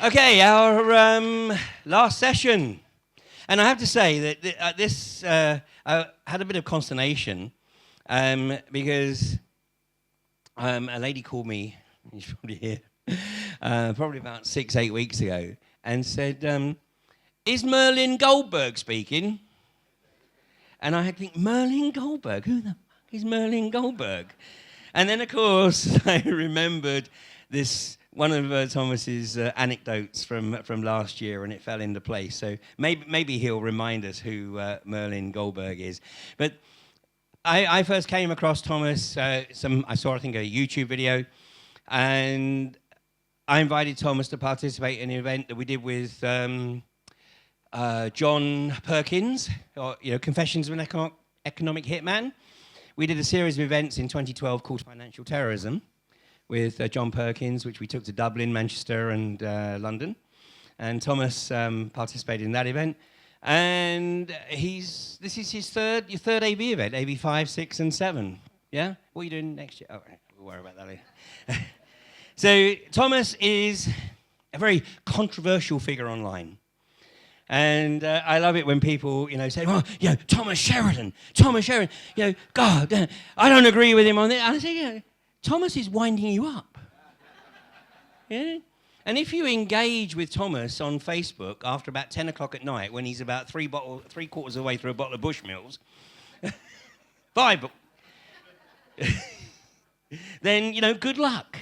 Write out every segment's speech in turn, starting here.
Okay, our last session. And I have to say that this I had a bit of consternation because a lady called me, she's probably here, probably about 6-8 weeks ago, and said, is Merlin Goldberg speaking? And I had to think, Merlin Goldberg? Who the fuck is Merlin Goldberg? And then, of course, I remembered this one of Thomas's anecdotes from last year, and it fell into place. So maybe he'll remind us who Merlin Goldberg is. But I first came across Thomas. I saw, I think, a YouTube video, and I invited Thomas to participate in an event that we did with John Perkins, or Confessions of an Economic Hitman. We did a series of events in 2012 called Financial Terrorism with John Perkins, which we took to Dublin, Manchester, and London. And Thomas participated in that event. And this is your third AV event, AV5, 6, and 7. Yeah? What are you doing next year? Oh, we'll worry about that later. So Thomas is a very controversial figure online. And I love it when people, say, well, Thomas Sheridan, God, I don't agree with him on this. And I say, Thomas is winding you up. Yeah? And if you engage with Thomas on Facebook after about 10 o'clock at night, when he's about three quarters of the way through a bottle of Bushmills, then, good luck.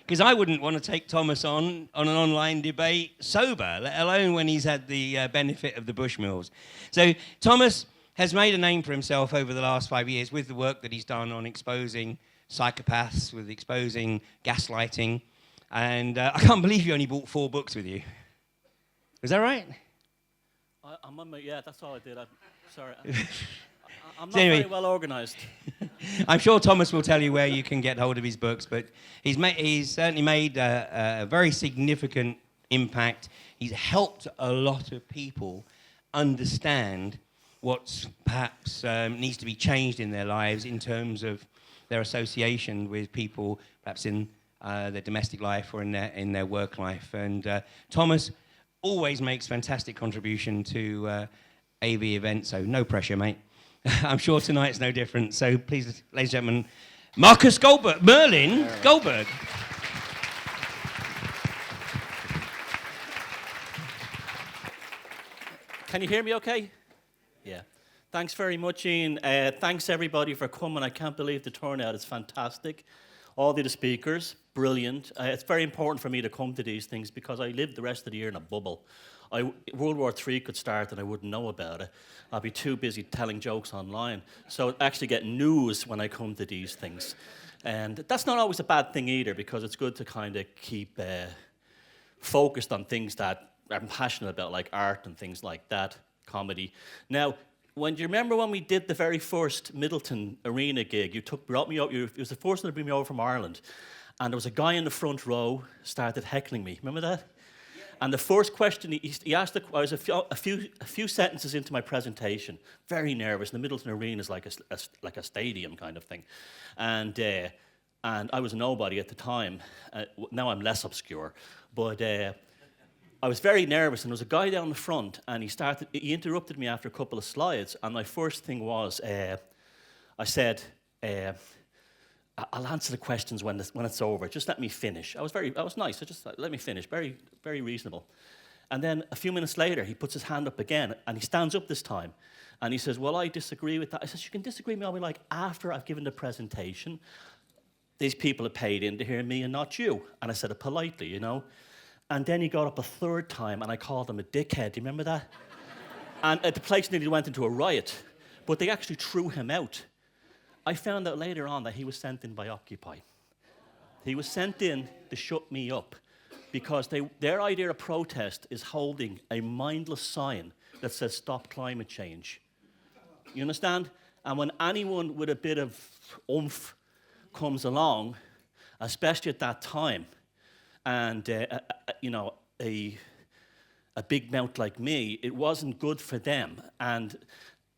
Because I wouldn't want to take Thomas on an online debate sober, let alone when he's had the benefit of the Bushmills. So Thomas has made a name for himself over the last 5 years with the work that he's done on exposing psychopaths, with exposing gaslighting. And I can't believe you only bought 4 books with you. Is that right? I'm on my, that's all I did. Sorry. I'm not very well organised. I'm sure Thomas will tell you where you can get hold of his books, but he's certainly made a very significant impact. He's helped a lot of people understand what perhaps needs to be changed in their lives in terms of their association with people, perhaps in their domestic life or in their work life. And Thomas always makes fantastic contribution to AV events, so no pressure, mate. I'm sure tonight's no different. So please, ladies and gentlemen, Merlin Goldberg. Can you hear me okay? Yeah. Thanks very much, Ian. Thanks, everybody, for coming. I can't believe the turnout is fantastic. All the speakers, brilliant. It's very important for me to come to these things because I live the rest of the year in a bubble. World War III could start and I wouldn't know about it. I'd be too busy telling jokes online. So I actually get news when I come to these things. And that's not always a bad thing either, because it's good to kind of keep focused on things that I'm passionate about, like art and things like that, comedy. Now, do you remember when we did the very first Middleton Arena gig? You brought me up. It was the first one to bring me over from Ireland. And there was a guy in the front row started heckling me. Remember that? And the first question he asked, I was a few sentences into my presentation, very nervous. The Middleton Arena is like a stadium kind of thing, and I was nobody at the time. Now I'm less obscure, but I was very nervous. And there was a guy down the front, and he interrupted me after a couple of slides. And my first thing was, I said, I'll answer the questions when it's over. Just let me finish. I was nice. Let me finish. Very, very reasonable. And then a few minutes later, he puts his hand up again, and he stands up this time, and he says, "Well, I disagree with that." I said, "You can disagree with me all you like after I've given the presentation. These people have paid in to hear me and not you." And I said it politely, And then he got up a third time, and I called him a dickhead. Do you remember that? And the place nearly went into a riot, but they actually threw him out. I found out later on that he was sent in by Occupy. He was sent in to shut me up because their idea of protest is holding a mindless sign that says "Stop climate change." You understand? And when anyone with a bit of oomph comes along, especially at that time, and a big mouth like me, it wasn't good for them. And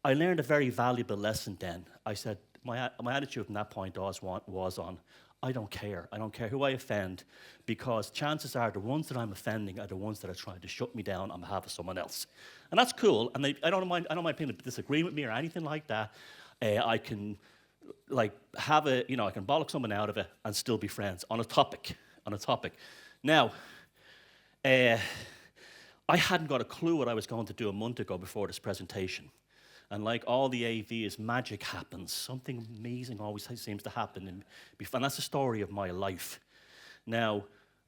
I learned a very valuable lesson then. I said, my attitude from that point was on, I don't care. I don't care who I offend, because chances are the ones that I'm offending are the ones that are trying to shut me down on behalf of someone else. And that's cool, and I don't mind people to disagree with me or anything like that. I can I can bollock someone out of it and still be friends on a topic. Now, I hadn't got a clue what I was going to do a month ago before this presentation. And like all the AVs, magic happens. Something amazing always seems to happen. And that's the story of my life. Now,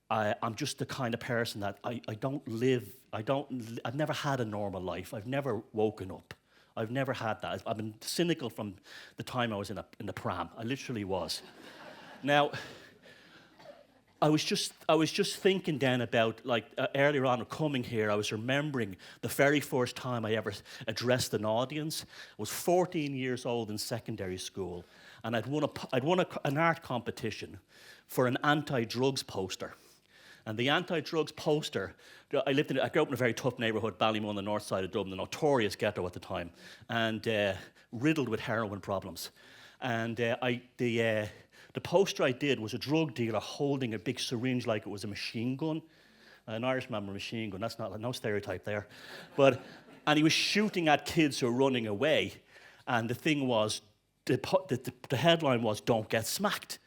I'm just the kind of person that I've never had a normal life. I've never woken up. I've never had that. I've been cynical from the time I was in the pram. I literally was. Now, I was just thinking then about, earlier on coming here, I was remembering the very first time I ever addressed an audience. I was 14 years old in secondary school, and I'd won an art competition for an anti-drugs poster. And the anti-drugs poster, I grew up in a very tough neighbourhood, Ballymun, on the north side of Dublin, the notorious ghetto at the time, and riddled with heroin problems. And the poster I did was a drug dealer holding a big syringe like it was a machine gun. An Irishman with a machine gun, that's not, no stereotype there. And he was shooting at kids who were running away. And the thing was, the headline was, "Don't get smacked."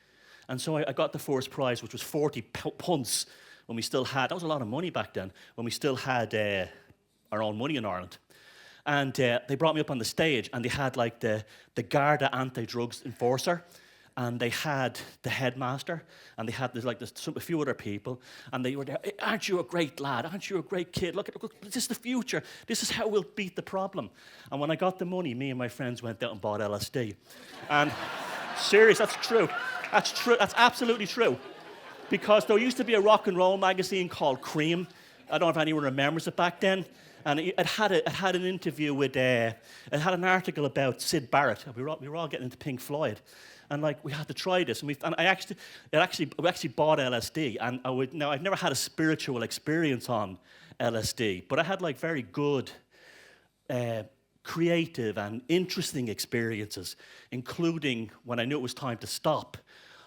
And so I got the first prize, which was 40 punts, when we still had, that was a lot of money back then, when we still had our own money in Ireland. And they brought me up on the stage, and they had like the Garda anti-drugs enforcer, and they had the headmaster, and they had a few other people, and they were there. "Aren't you a great lad? Aren't you a great kid? Look, this is the future. This is how we'll beat the problem." And when I got the money, me and my friends went out and bought LSD. And serious, that's true. That's true. That's absolutely true. Because there used to be a rock and roll magazine called Cream. I don't know if anyone remembers it back then. And it had an interview with, it had an article about Syd Barrett. We were all getting into Pink Floyd. And we had to try this. We actually bought LSD. And I've never had a spiritual experience on LSD, but I had very good, creative and interesting experiences, including when I knew it was time to stop.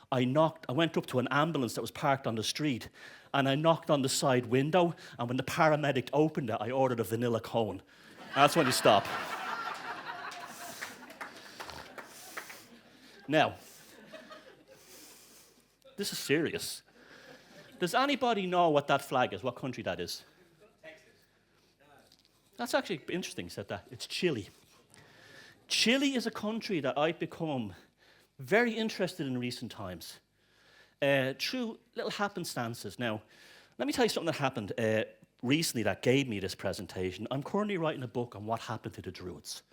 I went up to an ambulance that was parked on the street, and I knocked on the side window, and when the paramedic opened it, I ordered a vanilla cone. That's when you stop. Now, this is serious. Does anybody know what that flag is, what country that is? That's actually interesting you said that. It's Chile. Chile is a country that I've become very interested in recent times, through little happenstances. Now, let me tell you something that happened recently that gave me this presentation. I'm currently writing a book on what happened to the Druids.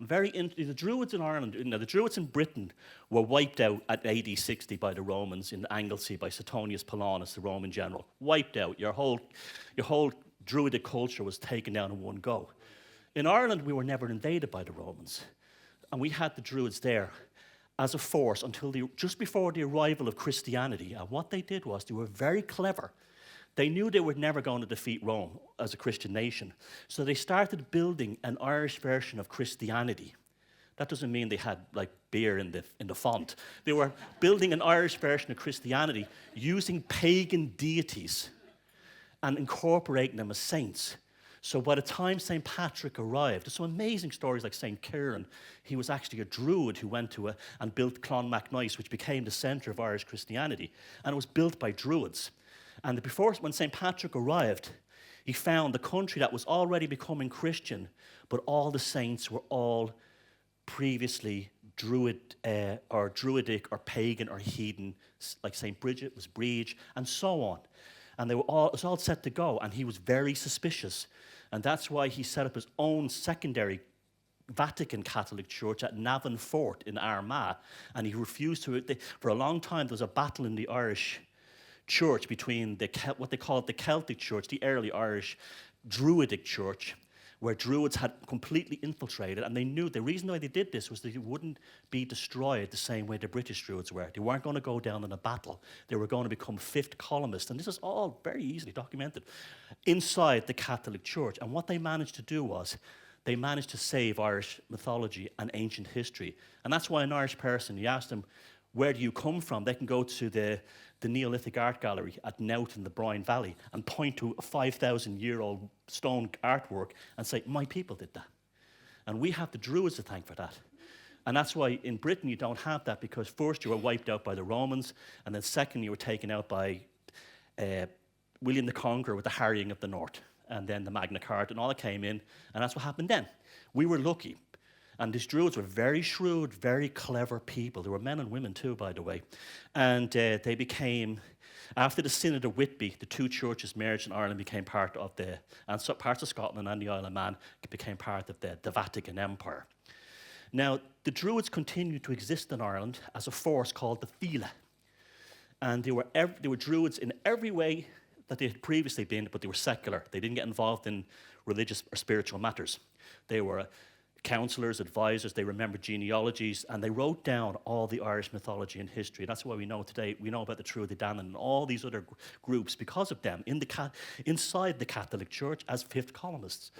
The Druids in Ireland, the Druids in Britain were wiped out at AD 60 by the Romans in Anglesey by Suetonius Paulinus, the Roman general. Wiped out. Your whole Druidic culture was taken down in one go. In Ireland, we were never invaded by the Romans. And we had the Druids there as a force until just before the arrival of Christianity. And what they did was they were very clever. They knew they were never going to defeat Rome as a Christian nation. So they started building an Irish version of Christianity. That doesn't mean they had beer in the font. They were building an Irish version of Christianity using pagan deities and incorporating them as saints. So by the time St. Patrick arrived, there's some amazing stories like St. Kieran. He was actually a Druid who went to and built Clonmacnoise, which became the centre of Irish Christianity. And it was built by Druids. And when St. Patrick arrived, he found the country that was already becoming Christian, but all the saints were all previously Druidic or pagan or heathen, like St. Bridget was Breege, and so on. And it was all set to go, and he was very suspicious. And that's why he set up his own secondary Vatican Catholic Church at Navan Fort in Armagh, and he refused to. For a long time, there was a battle in the Irish Church between what they called the Celtic Church, the early Irish Druidic Church, where Druids had completely infiltrated, and they knew the reason why they did this was that they wouldn't be destroyed the same way the British Druids were. They weren't going to go down in a battle. They were going to become fifth columnists, and this is all very easily documented inside the Catholic Church. And what they managed to do was they managed to save Irish mythology and ancient history. And that's why an Irish person, you asked them, where do you come from, they can go to the Neolithic Art Gallery at Nowt in the Brine Valley and point to a 5,000-year-old stone artwork and say, my people did that. And we have the Druids to thank for that. And that's why in Britain you don't have that, because first you were wiped out by the Romans, and then second you were taken out by William the Conqueror with the harrying of the north, and then the Magna Carta, and all that came in, and that's what happened then. We were lucky. And these Druids were very shrewd, very clever people. There were men and women too, by the way. And they became, after the Synod of Whitby, the two churches merged in Ireland, became part of and so parts of Scotland and the Isle of Man became part of the Vatican Empire. Now, the Druids continued to exist in Ireland as a force called the File. And they were Druids in every way that they had previously been, but they were secular. They didn't get involved in religious or spiritual matters. They were counselors, advisors, they remembered genealogies, and they wrote down all the Irish mythology and history. That's why we know today, we know about the True of the Danann and all these other groups because of them inside the Catholic Church as fifth columnists.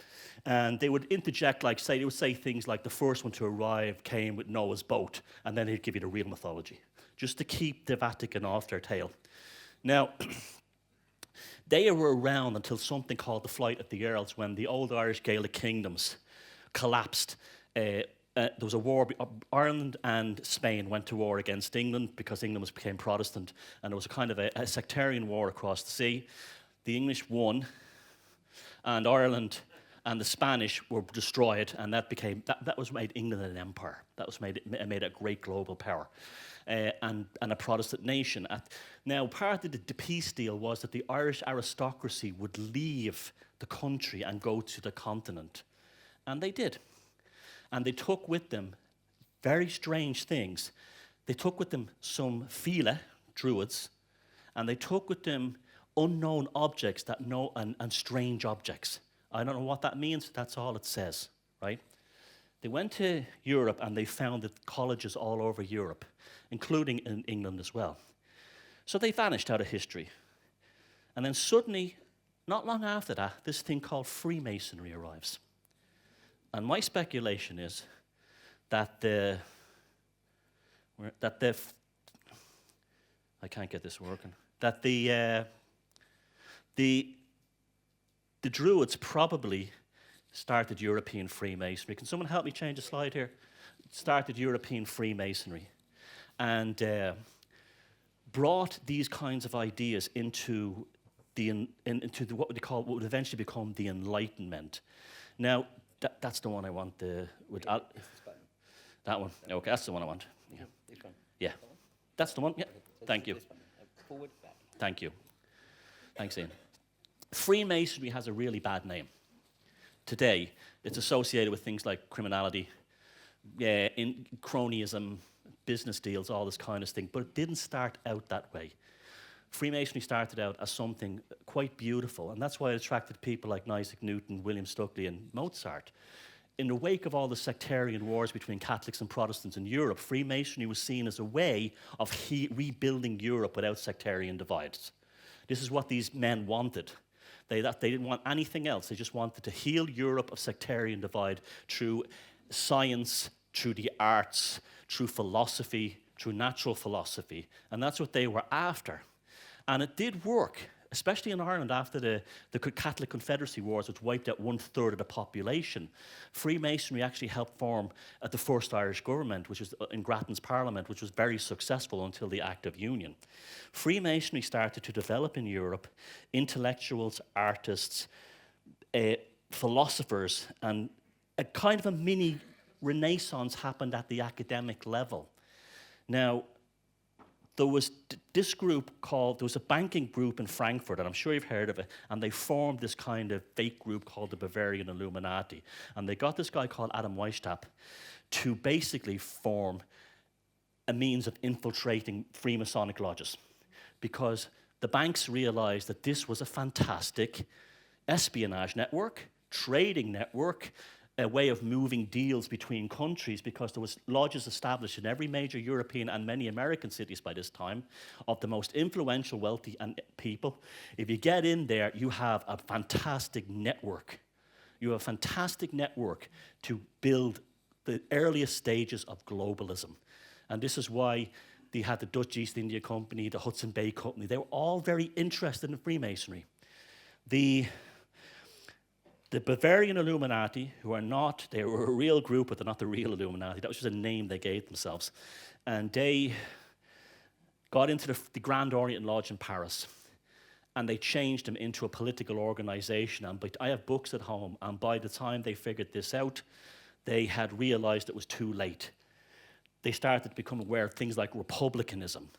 And they would interject, they would say things like the first one to arrive came with Noah's boat, and then he'd give you the real mythology, just to keep the Vatican off their tail. Now, they were around until something called the Flight of the Earls, when the old Irish Gaelic kingdoms collapsed. There was a war. Ireland and Spain went to war against England because England became Protestant, and there was a kind of a sectarian war across the sea. The English won, and Ireland and the Spanish were destroyed, and that was made England an empire. That was made a great global power, and a Protestant nation. Now, part of the peace deal was that the Irish aristocracy would leave the country and go to the continent. And they did. And they took with them very strange things. They took with them some File, Druids, and they took with them unknown objects and strange objects. I don't know what that means, that's all it says, right? They went to Europe and they founded colleges all over Europe, including in England as well. So they vanished out of history. And then suddenly, not long after that, this thing called Freemasonry arrives. And my speculation is that I can't get this working. That the Druids probably started European Freemasonry. Can someone help me change the slide here? Started European Freemasonry, and brought these kinds of ideas into what would eventually become the Enlightenment. Now, that's the one I want. That one. Okay, that's the one I want. Yeah. Yeah. That's the one. Yeah. Thank you. Forward, back. Thank you. Thanks, Ian. Freemasonry has a really bad name. Today, it's associated with things like criminality, cronyism, business deals, all this kind of thing. But it didn't start out that way. Freemasonry started out as something quite beautiful, and that's why it attracted people like Isaac Newton, William Stukeley, and Mozart. In the wake of all the sectarian wars between Catholics and Protestants in Europe, Freemasonry was seen as a way of rebuilding Europe without sectarian divides. This is what these men wanted. They didn't want anything else. They just wanted to heal Europe of sectarian divide through science, through the arts, through philosophy, through natural philosophy. And that's what they were after. And it did work, especially in Ireland after the Catholic Confederacy Wars, which wiped out 1/3 of the population. Freemasonry actually helped form the first Irish government, which was in Grattan's Parliament, which was very successful until the Act of Union. Freemasonry started to develop in Europe intellectuals, artists, philosophers, and a kind of a mini renaissance happened at the academic level. Now, there was a banking group in Frankfurt, and I'm sure you've heard of it, and they formed this kind of fake group called the Bavarian Illuminati. And they got this guy called Adam Weishaupt to basically form a means of infiltrating Freemasonic lodges, because the banks realized that this was a fantastic espionage network, trading network, a way of moving deals between countries, because there was lodges established in every major European and many American cities by this time of the most influential, wealthy people. If you get in there, you have a fantastic network. You have a fantastic network to build the earliest stages of globalism. And this is why They had the Dutch East India Company, the Hudson Bay Company. They were all very interested in Freemasonry. The Bavarian Illuminati, who are not, they were a real group, but they're not the real Illuminati. That was just a name they gave themselves. And they got into the Grand Orient Lodge in Paris, and they changed them into a political organization. And I have books at home, and by the time they figured this out, they had realized it was too late. They started to become aware of things like republicanism.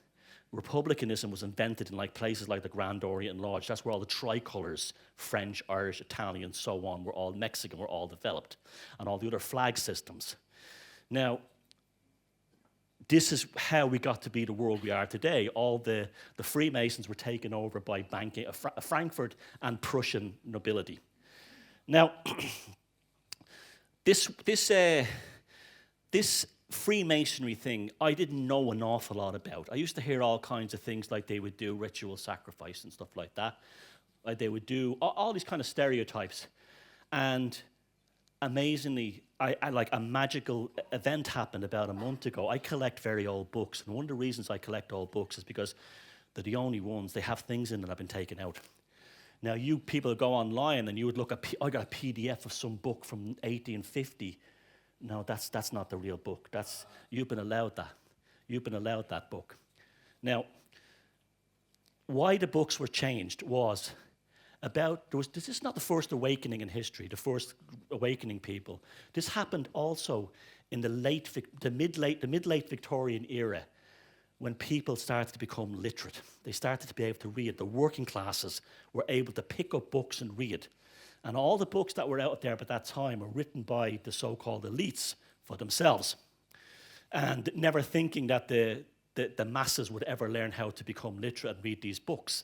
Republicanism was invented in places like the Grand Orient Lodge. That's where all the tricolors, French, Irish, Italian, so on, were all Mexican, were all developed, and all the other flag systems. Now, this is how we got to be the world we are today. All the Freemasons were taken over by banking, Frankfurt and Prussian nobility. Now, this Freemasonry thing, I didn't know an awful lot about. I used to hear all kinds of things like they would do ritual sacrifice and stuff like that. They would do all these kind of stereotypes. And amazingly, I like a magical event happened about a month ago. I collect very old books, and one of the reasons I collect old books is because they're the only ones, they have things in that have been taken out. Now, you people go online and you would look at, I got a PDF of some book from 1850. No, that's not the real book. You've been allowed that. You've been allowed that book. Now, why the books were changed was this is not the first awakening in history, the first awakening people. This happened also in the mid-late Victorian era, when people started to become literate. They started to be able to read. The working classes were able to pick up books and read. And all the books that were out there at that time were written by the so-called elites for themselves, and never thinking that the masses would ever learn how to become literate and read these books.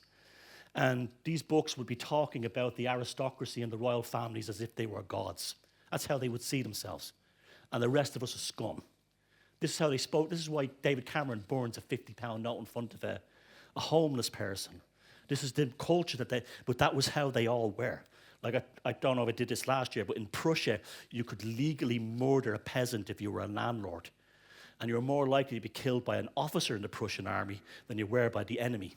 And these books would be talking about the aristocracy and the royal families as if they were gods. That's how they would see themselves. And the rest of us are scum. This is how they spoke. This is why David Cameron burns a £50 note in front of a homeless person. This is the culture but that was how they all were. Like, I don't know if I did this last year, but in Prussia, you could legally murder a peasant if you were a landlord. And you were more likely to be killed by an officer in the Prussian army than you were by the enemy.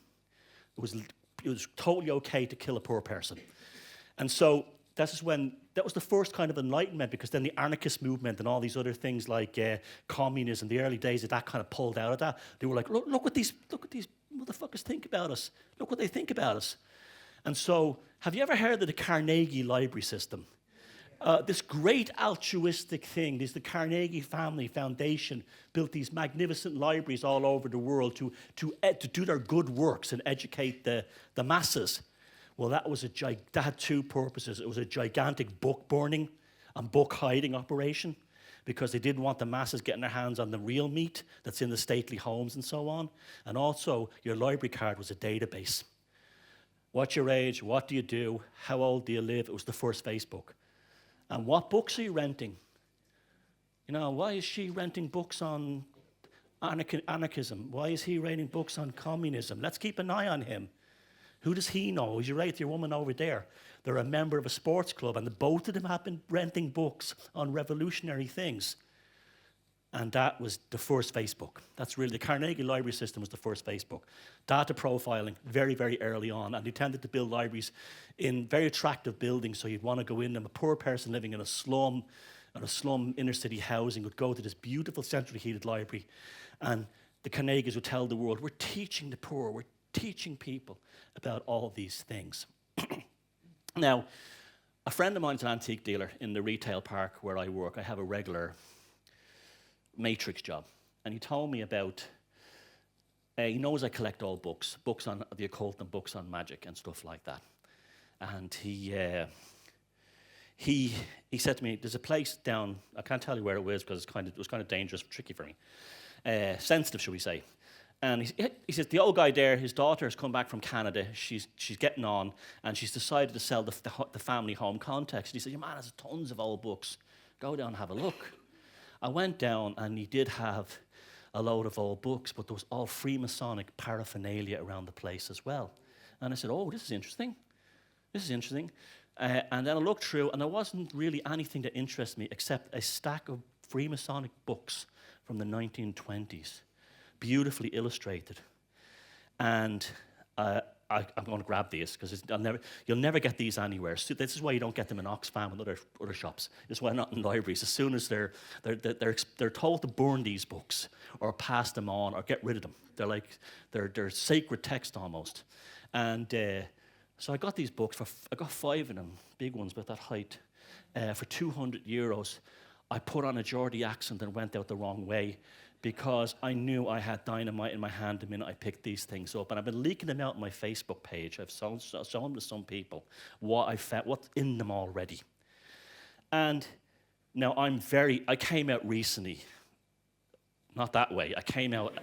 It was totally okay to kill a poor person. And so that was the first kind of enlightenment, because then the anarchist movement and all these other things like communism, the early days of that kind of pulled out of that. They were like, look what these motherfuckers think about us. Look what they think about us. And so, have you ever heard of the Carnegie Library System? This great altruistic thing, the Carnegie Family Foundation built these magnificent libraries all over the world to do their good works and educate the masses. Well, that had two purposes. It was a gigantic book burning and book hiding operation, because they didn't want the masses getting their hands on the real meat that's in the stately homes and so on. And also, your library card was a database. What's your age? What do you do? How old do you live? It was the first Facebook. And what books are you renting? You know, why is she renting books on anarchism? Why is he reading books on communism? Let's keep an eye on him. Who does he know? Is you right, your woman over there? They're a member of a sports club, and both of them have been renting books on revolutionary things. And that was the first Facebook. That's really, the Carnegie Library System was the first Facebook. Data profiling, very, very early on. And they tended to build libraries in very attractive buildings, so you'd want to go in them. A poor person living in a slum inner city housing would go to this beautiful centrally heated library. And the Carnegies would tell the world, we're teaching the poor, we're teaching people about all these things. Now, a friend of mine's an antique dealer in the retail park where I work. I have a regular matrix job, and he told me about he knows I collect all books on the occult and books on magic and stuff like that. And he said to me, there's a place down, I can't tell you where it was because it was kind of dangerous, tricky for me, sensitive, shall we say. And he says, the old guy there, his daughter has come back from Canada. She's getting on, and she's decided to sell the family home context. And he said, your man has tons of old books. Go down and have a look. I went down, and he did have a load of old books, but there was all Freemasonic paraphernalia around the place as well. And I said, oh, this is interesting. This is interesting. And then I looked through, and there wasn't really anything that interested me except a stack of Freemasonic books from the 1920s. beautifully illustrated. And I'm going to grab these because you'll never get these anywhere. So this is why you don't get them in Oxfam and other shops. This is why not in libraries. As soon as they're told to burn these books or pass them on or get rid of them, they're sacred text almost. And so I got these books I got 5 of them, big ones about that height, for €200. I put on a Geordie accent and went out the wrong way, because I knew I had dynamite in my hand the minute I picked these things up. And I've been leaking them out on my Facebook page. I've shown them to some people what I found, what's in them already. And now I came out recently. Not that way. I came out.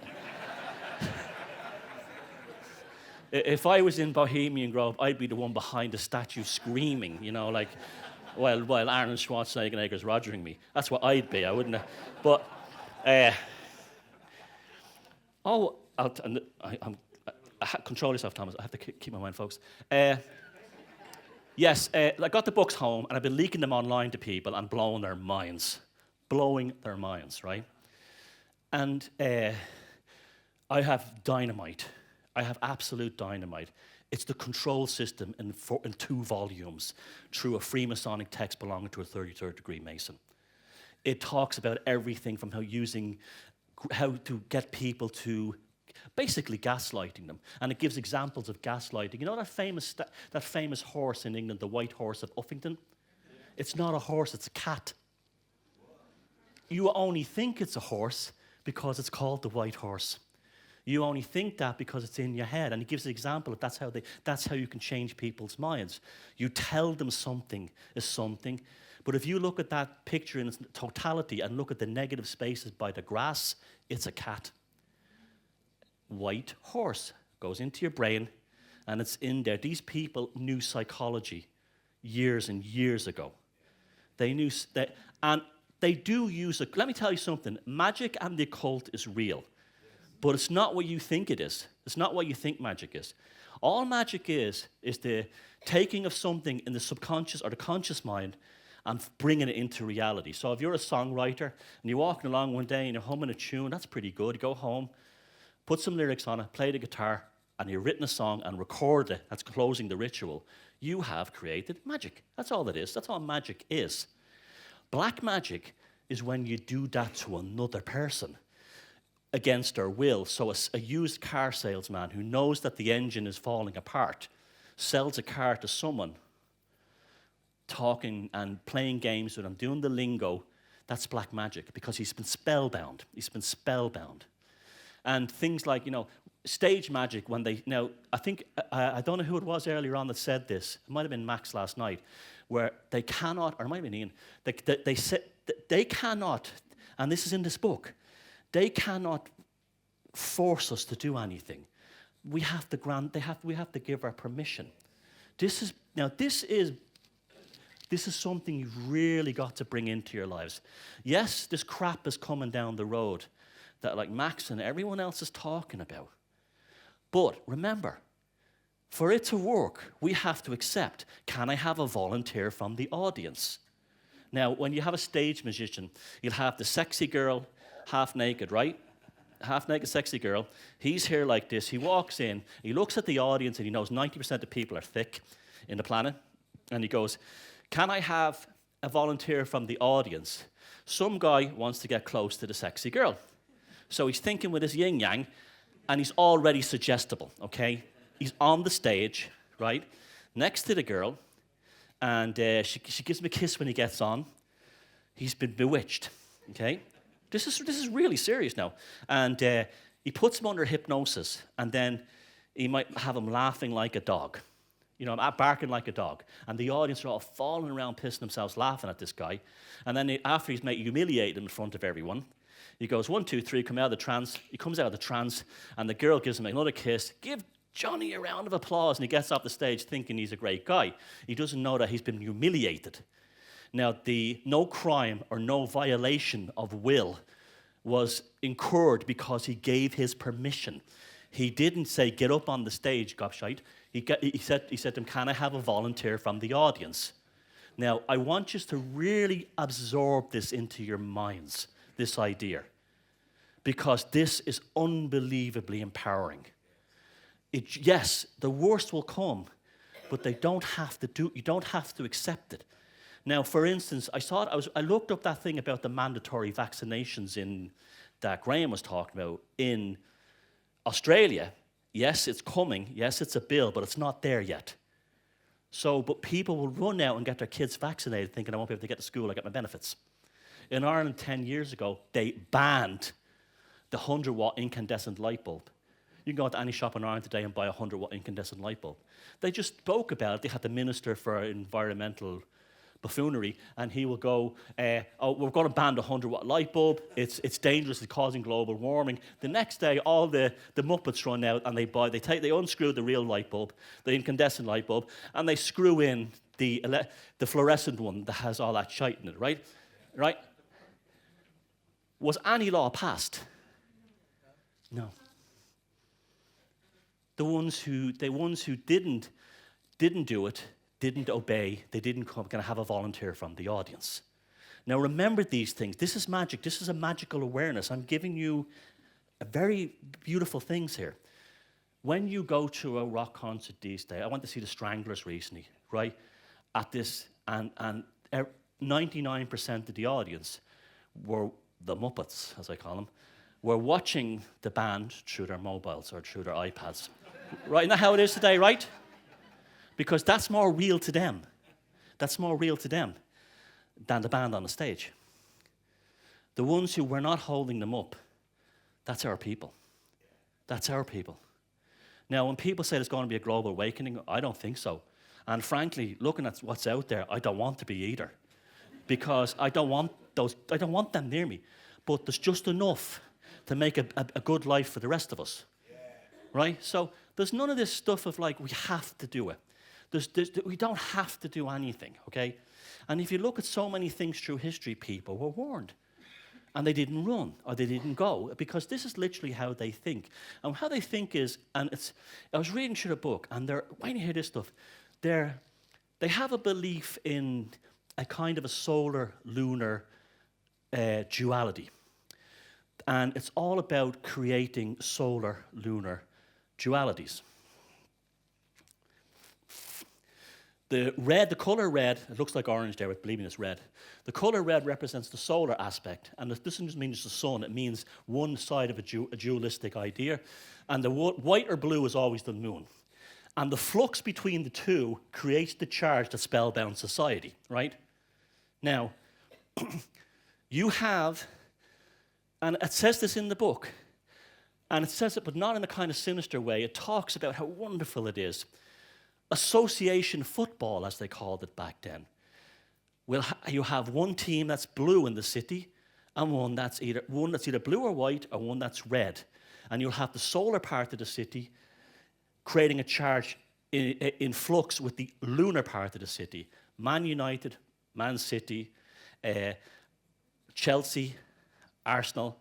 If I was in Bohemian Grove, I'd be the one behind the statue screaming, while Arnold Schwarzenegger's rogering me. That's what I'd be. I wouldn't have. But, control yourself, Thomas. I have to keep my mind focused. Yes, I got the books home, and I've been leaking them online to people and blowing their minds, right? And I have dynamite. I have absolute dynamite. It's the control system in 2 volumes through a Freemasonic text belonging to a 33rd degree Mason. It talks about everything from how to get people to basically gaslighting them. And it gives examples of gaslighting. You know that famous horse in England, the white horse of Uffington? It's not a horse, it's a cat. You only think it's a horse because it's called the white horse. You only think that because it's in your head. And he gives an example of that's how you can change people's minds. You tell them something is something, but if you look at that picture in its totality and look at the negative spaces by the grass, it's a cat. White horse goes into your brain, and it's in there. These people knew psychology years and years ago. They knew that, and they do use it. Let me tell you something. Magic and the occult is real. But it's not what you think it is. It's not what you think magic is. All magic is the taking of something in the subconscious or the conscious mind and bringing it into reality. So if you're a songwriter and you're walking along one day and you're humming a tune, that's pretty good. You go home, put some lyrics on it, play the guitar, and you've written a song and record it. That's closing the ritual. You have created magic. That's all it is. That's all magic is. Black magic is when you do that to another person against their will. So a used car salesman who knows that the engine is falling apart sells a car to someone, talking and playing games with them, doing the lingo. That's black magic because he's been spellbound. He's been spellbound. And things like, stage magic, I think, I don't know who it was earlier on that said this. It might have been Max last night, where they cannot, or it might have been Ian, they said they cannot, and this is in this book, they cannot force us to do anything. We have to give our permission. This is something you've really got to bring into your lives. Yes, this crap is coming down the road that like Max and everyone else is talking about. But remember, for it to work, we have to accept, can I have a volunteer from the audience? Now, when you have a stage magician, you'll have the sexy girl, half naked, right? Half naked sexy girl. He's here like this. He walks in, he looks at the audience, and he knows 90% of people are thick in the planet. And he goes, can I have a volunteer from the audience? Some guy wants to get close to the sexy girl. So he's thinking with his yin-yang, and he's already suggestible, okay? He's on the stage, right, next to the girl, and she gives him a kiss when he gets on. He's been bewitched, okay? This is really serious now. And he puts him under hypnosis, and then he might have him laughing like a dog, barking like a dog. And the audience are all falling around, pissing themselves, laughing at this guy. And then after he's humiliated him in front of everyone, he goes, 1, 2, 3, come out of the trance. He comes out of the trance, and the girl gives him another kiss. Give Johnny a round of applause. And he gets off the stage thinking he's a great guy. He doesn't know that he's been humiliated. Now, the no crime or no violation of will was incurred because he gave his permission. He didn't say, get up on the stage, gobshite. He said to him, can I have a volunteer from the audience? Now, I want you to really absorb this into your minds, this idea. because this is unbelievably empowering. Yes, the worst will come, but you don't have to accept it. Now, for instance, I looked up that thing about the mandatory vaccinations that Graham was talking about in Australia. Yes, it's coming. Yes, it's a bill, but it's not there yet. But people will run out and get their kids vaccinated thinking I won't be able to get to school, I get my benefits. In Ireland 10 years ago, they banned the 100-watt incandescent light bulb. You can go to any shop in Ireland today and buy a 100-watt incandescent light bulb. They just spoke about it. They had the Minister for Environmental Buffoonery, and he will go, we're going to ban the 100-watt light bulb. It's dangerous. It's causing global warming. The next day, all the Muppets run out and they unscrew the real light bulb, the incandescent light bulb, and they screw in the fluorescent one that has all that shite in it, right? Right? Was any law passed? No. The ones who didn't do it, didn't obey, they didn't going to have a volunteer from the audience. Now remember these things. This is magic. This is a magical awareness. I'm giving you a very beautiful things here. When you go to a rock concert these days, I went to see the Stranglers recently, right? At this, and 99% of the audience were the Muppets, as I call them, were watching the band through their mobiles or through their iPads. Right? Isn't that how it is today, right? Because that's more real to them. That's more real to them than the band on the stage. The ones who were not holding them up, that's our people. That's our people. Now, when people say there's going to be a global awakening, I don't think so. And frankly, looking at what's out there, I don't want to be either. Because I don't want them near me. But there's just enough to make a good life for the rest of us. Right? So there's none of this stuff of like, we have to do it. We don't have to do anything, okay? And if you look at so many things through history, people were warned. And they didn't run, or they didn't go, because this is literally how they think. And how they think is, I was reading through the book, and when you hear this stuff, they have a belief in a kind of a solar-lunar duality. And it's all about creating solar-lunar dualities. The color red, it looks like orange there, but believe me, it's red. The color red represents the solar aspect, and this doesn't just mean it's the sun, it means one side of a dualistic idea. And the white or blue is always the moon. And the flux between the two creates the charge that spellbound society, right? Now, you have, and it says this in the book, and it says it, but not in a kind of sinister way. It talks about how wonderful it is. Association football, as they called it back then. You have one team that's blue in the city, and one that's either blue or white, or one that's red. And you'll have the solar part of the city creating a charge in flux with the lunar part of the city. Man United, Man City, Chelsea, Arsenal.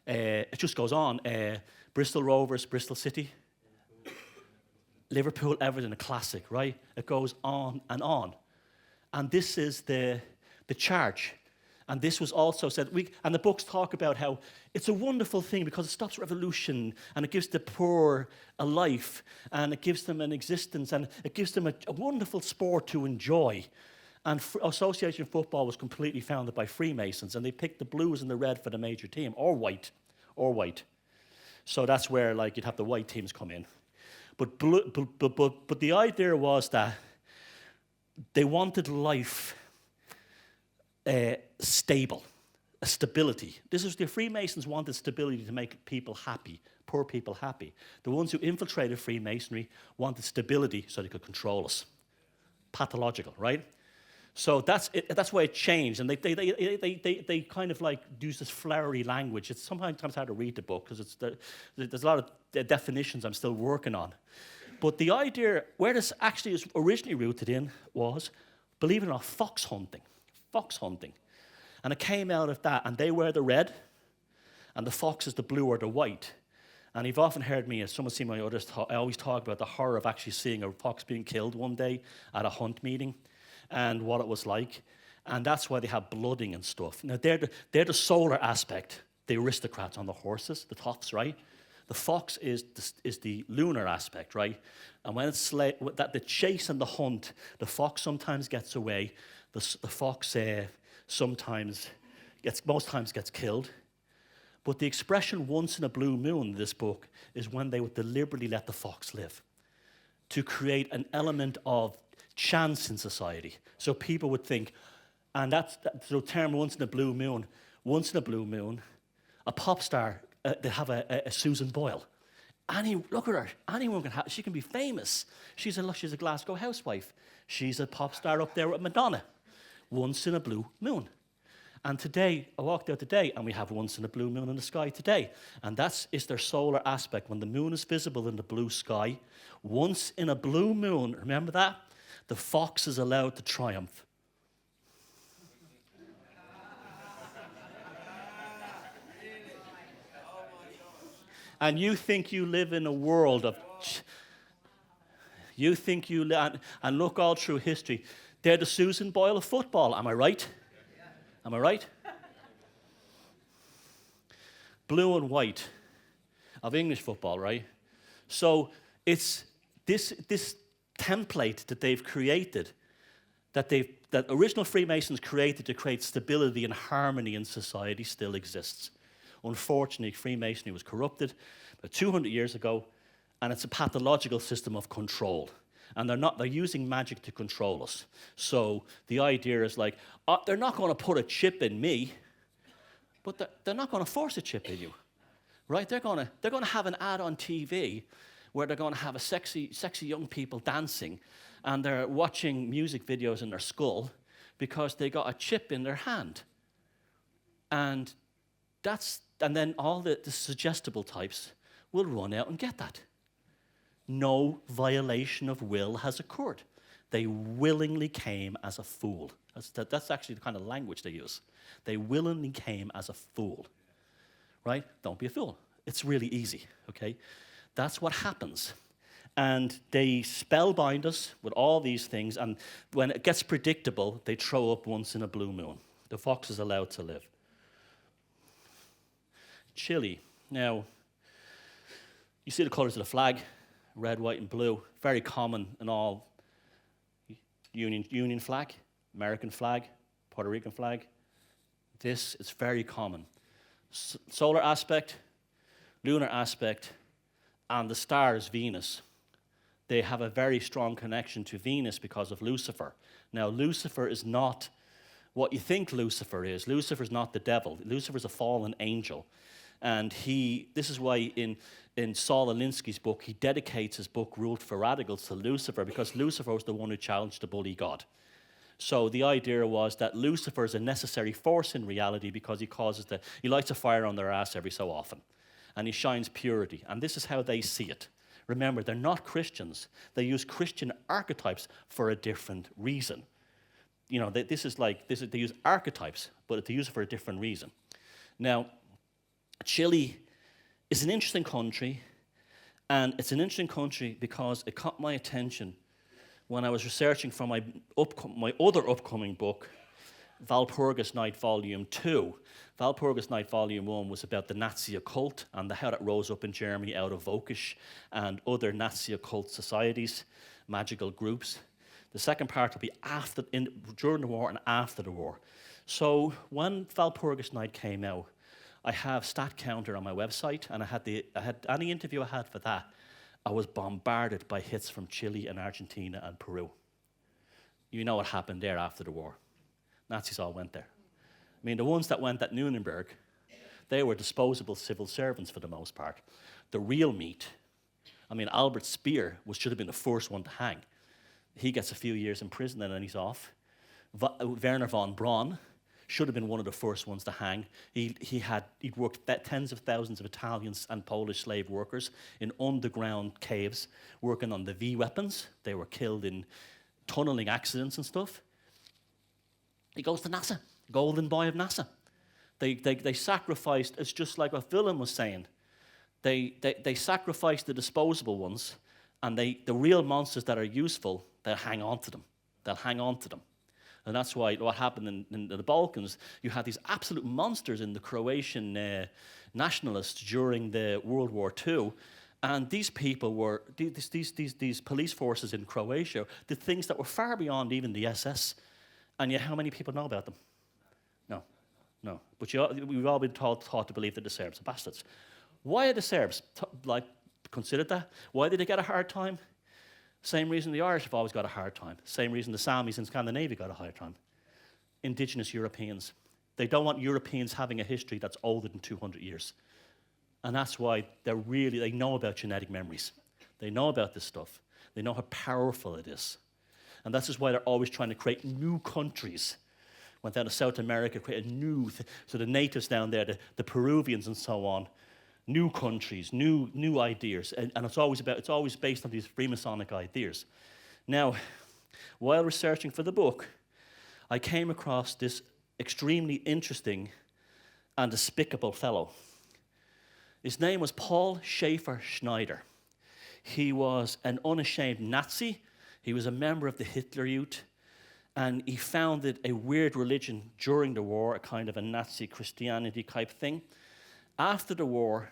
It just goes on. Bristol Rovers, Bristol City. Liverpool, Everton, a classic, right? It goes on. And this is the charge. And this was also said, and the books talk about how it's a wonderful thing because it stops revolution, and it gives the poor a life, and it gives them an existence, and it gives them a wonderful sport to enjoy. And association football was completely founded by Freemasons, and they picked the blues and the red for the major team, or white. So that's where you'd have the white teams come in. But the idea was that they wanted life stable, a stability. The Freemasons wanted stability to make people happy, poor people happy. The ones who infiltrated Freemasonry wanted stability so they could control us. Pathological, right? So that's why it changed, and they kind of use this flowery language. It's sometimes hard to read the book because there's a lot of definitions I'm still working on. But the idea where this actually is originally rooted in was, believe it or not, fox hunting, and it came out of that. And they wear the red, and the fox is the blue or the white. And you've often heard me, as someone's seen my others, I always talk about the horror of actually seeing a fox being killed one day at a hunt meeting, and what it was like. And that's why they have blooding and stuff. Now, they're the solar aspect. the aristocrats on the horses, the tops, right? The fox is the lunar aspect, right? And when it's that the chase and the hunt, the fox sometimes gets away. The fox most times gets killed. But the expression once in a blue moon in this book is when they would deliberately let the fox live to create an element of chance in society. So people would think, and that's the term once in a blue moon, a pop star, they have a Susan Boyle. Look at her. Anyone can she can be famous. She's a Glasgow housewife. She's a pop star up there with Madonna. Once in a blue moon. And today, I walked out today, and we have once in a blue moon in the sky today. And is their solar aspect. When the moon is visible in the blue sky, once in a blue moon, remember that? The fox is allowed to triumph. And you think you live in a world of... And look all through history. They're the Susan Boyle of football. Am I right? Am I right? Blue and white of English football, right? So it's this template that they've created, that original Freemasons created to create stability and harmony in society still exists. Unfortunately, Freemasonry was corrupted about 200 years ago, and it's a pathological system of control. And they're using magic to control us. So the idea is like, they're not going to put a chip in me, but they're not going to force a chip in you, right? They're going to have an ad on TV where they're going to have a sexy young people dancing, and they're watching music videos in their skull because they got a chip in their hand. And then all the suggestible types will run out and get that. No violation of will has occurred. They willingly came as a fool. That's actually the kind of language they use. They willingly came as a fool, right? Don't be a fool. It's really easy, okay? That's what happens. And they spellbind us with all these things, and when it gets predictable, they throw up once in a blue moon. The fox is allowed to live. Chile. Now, you see the colors of the flag, red, white, and blue. Very common in all Union flag, American flag, Puerto Rican flag. This is very common. Solar aspect, lunar aspect, and the star is Venus. They have a very strong connection to Venus because of Lucifer. Now, Lucifer is not what you think Lucifer is. Lucifer is not the devil. Lucifer is a fallen angel. And this is why in Saul Alinsky's book, he dedicates his book, Ruled for Radicals, to Lucifer, because Lucifer was the one who challenged the bully God. So the idea was that Lucifer is a necessary force in reality because he lights a fire on their ass every so often. And he shines purity. And this is how they see it. Remember, they're not Christians. They use Christian archetypes for a different reason. You know, they use archetypes, but they use it for a different reason. Now, Chile is an interesting country, and it's an interesting country because it caught my attention when I was researching for my other upcoming book, Walpurgis Night Volume 2. Walpurgis Night Volume 1 was about the Nazi occult and how that rose up in Germany out of Völkisch and other Nazi occult societies, magical groups. The second part will be during the war and after the war. So when Walpurgis Night came out, I have stat counter on my website, and I had any interview I had for that, I was bombarded by hits from Chile and Argentina and Peru. You know what happened there after the war. Nazis all went there. I mean, the ones that went at Nuremberg, they were disposable civil servants for the most part. The real meat, I mean, Albert Speer should have been the first one to hang. He gets a few years in prison and then he's off. Werner von Braun should have been one of the first ones to hang. He'd worked tens of thousands of Italians and Polish slave workers in underground caves working on the V weapons. They were killed in tunneling accidents and stuff. He goes to NASA, golden boy of NASA. They sacrificed, it's just like what Willem was saying. They sacrificed the disposable ones, and the real monsters that are useful, they'll hang on to them. They'll hang on to them. And that's why what happened in the Balkans, you had these absolute monsters in the Croatian nationalists during the World War II. And these people were, these police forces in Croatia, did things that were far beyond even the SS. And yet, how many people know about them? No. But we've all been taught to believe that the Serbs are bastards. Why are the Serbs considered that? Why did they get a hard time? Same reason the Irish have always got a hard time. Same reason the Samis in Scandinavia got a hard time. Indigenous Europeans. They don't want Europeans having a history that's older than 200 years. And that's why they know about genetic memories. They know about this stuff. They know how powerful it is. And that's just why they're always trying to create new countries. Went down to South America, created so the natives down there, the Peruvians and so on, new countries, new ideas. And it's always based on these Freemasonic ideas. Now, while researching for the book, I came across this extremely interesting and despicable fellow. His name was Paul Schaefer Schneider. He was an unashamed Nazi. He was a member of the Hitler Youth. And he founded a weird religion during the war, a kind of a Nazi Christianity type thing. After the war,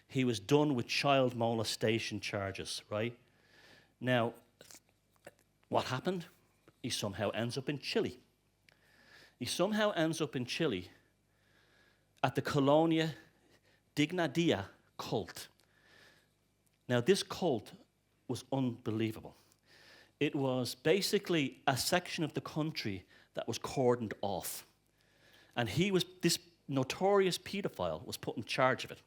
he was done with child molestation charges, right? Now, what happened? He somehow ends up in Chile. He somehow ends up in Chile at the Colonia Dignadia cult. Now, this cult was unbelievable. It was basically a section of the country that was cordoned off. And this notorious pedophile was put in charge of it.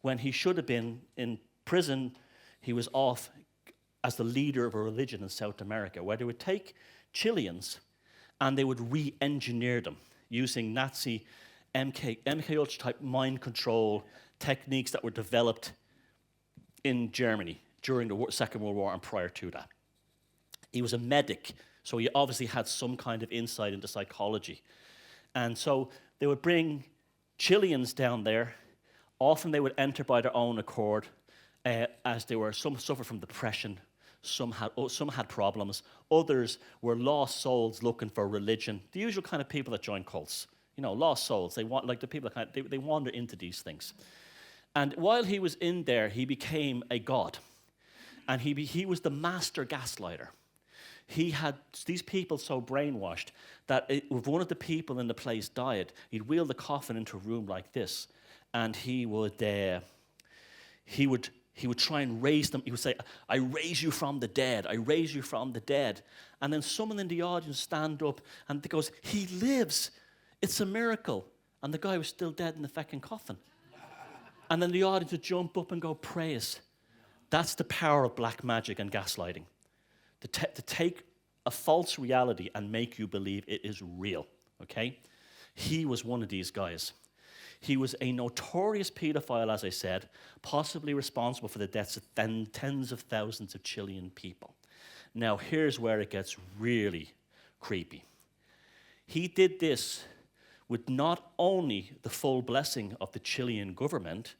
When he should have been in prison, he was off as the leader of a religion in South America, where they would take Chileans and they would re-engineer them using Nazi MK Ultra type mind control techniques that were developed in Germany during the Second World War and prior to that. He was a medic, so he obviously had some kind of insight into psychology. And so they would bring Chileans down there. Often they would enter by their own accord, as some suffered from depression, some had problems, others were lost souls looking for religion. The usual kind of people that join cults, lost souls. They want the people that they wander into these things. And while he was in there, he became a god, and he was the master gaslighter. He had these people so brainwashed that if one of the people in the place died, he'd wheel the coffin into a room like this, and he would try and raise them. He would say, "I raise you from the dead. I raise you from the dead." And then someone in the audience stand up and goes, "He lives. It's a miracle." And the guy was still dead in the fucking coffin. And then the audience would jump up and go, "Praise." That's the power of black magic and gaslighting. To take a false reality and make you believe it is real, okay? He was one of these guys. He was a notorious pedophile, as I said, possibly responsible for the deaths of tens of thousands of Chilean people. Now, here's where it gets really creepy. He did this with not only the full blessing of the Chilean government,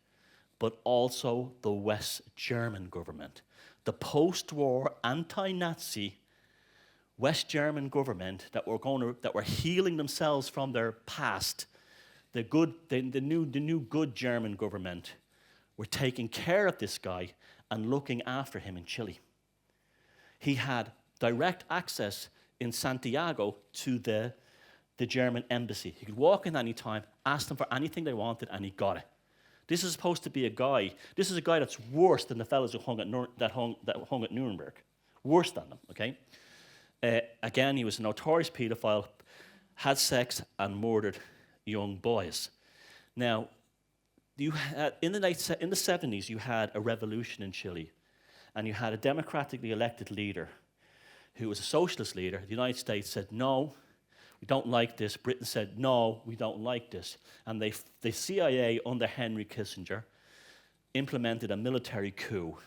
but also the West German government. The post-war anti-Nazi West German government that were healing themselves from their past, the new good German government were taking care of this guy and looking after him in Chile. He had direct access in Santiago to the German embassy. He could walk in any time, ask them for anything they wanted, and he got it. This is supposed to be a guy that's worse than the fellows who hung at Nuremberg. Worse than them, okay? Again, he was a notorious pedophile, had sex and murdered young boys. Now, in the 70s, you had a revolution in Chile, and you had a democratically elected leader who was a socialist leader. The United States said, "No, we don't like this." Britain said, "No, we don't like this." And the CIA, under Henry Kissinger, implemented a military coup.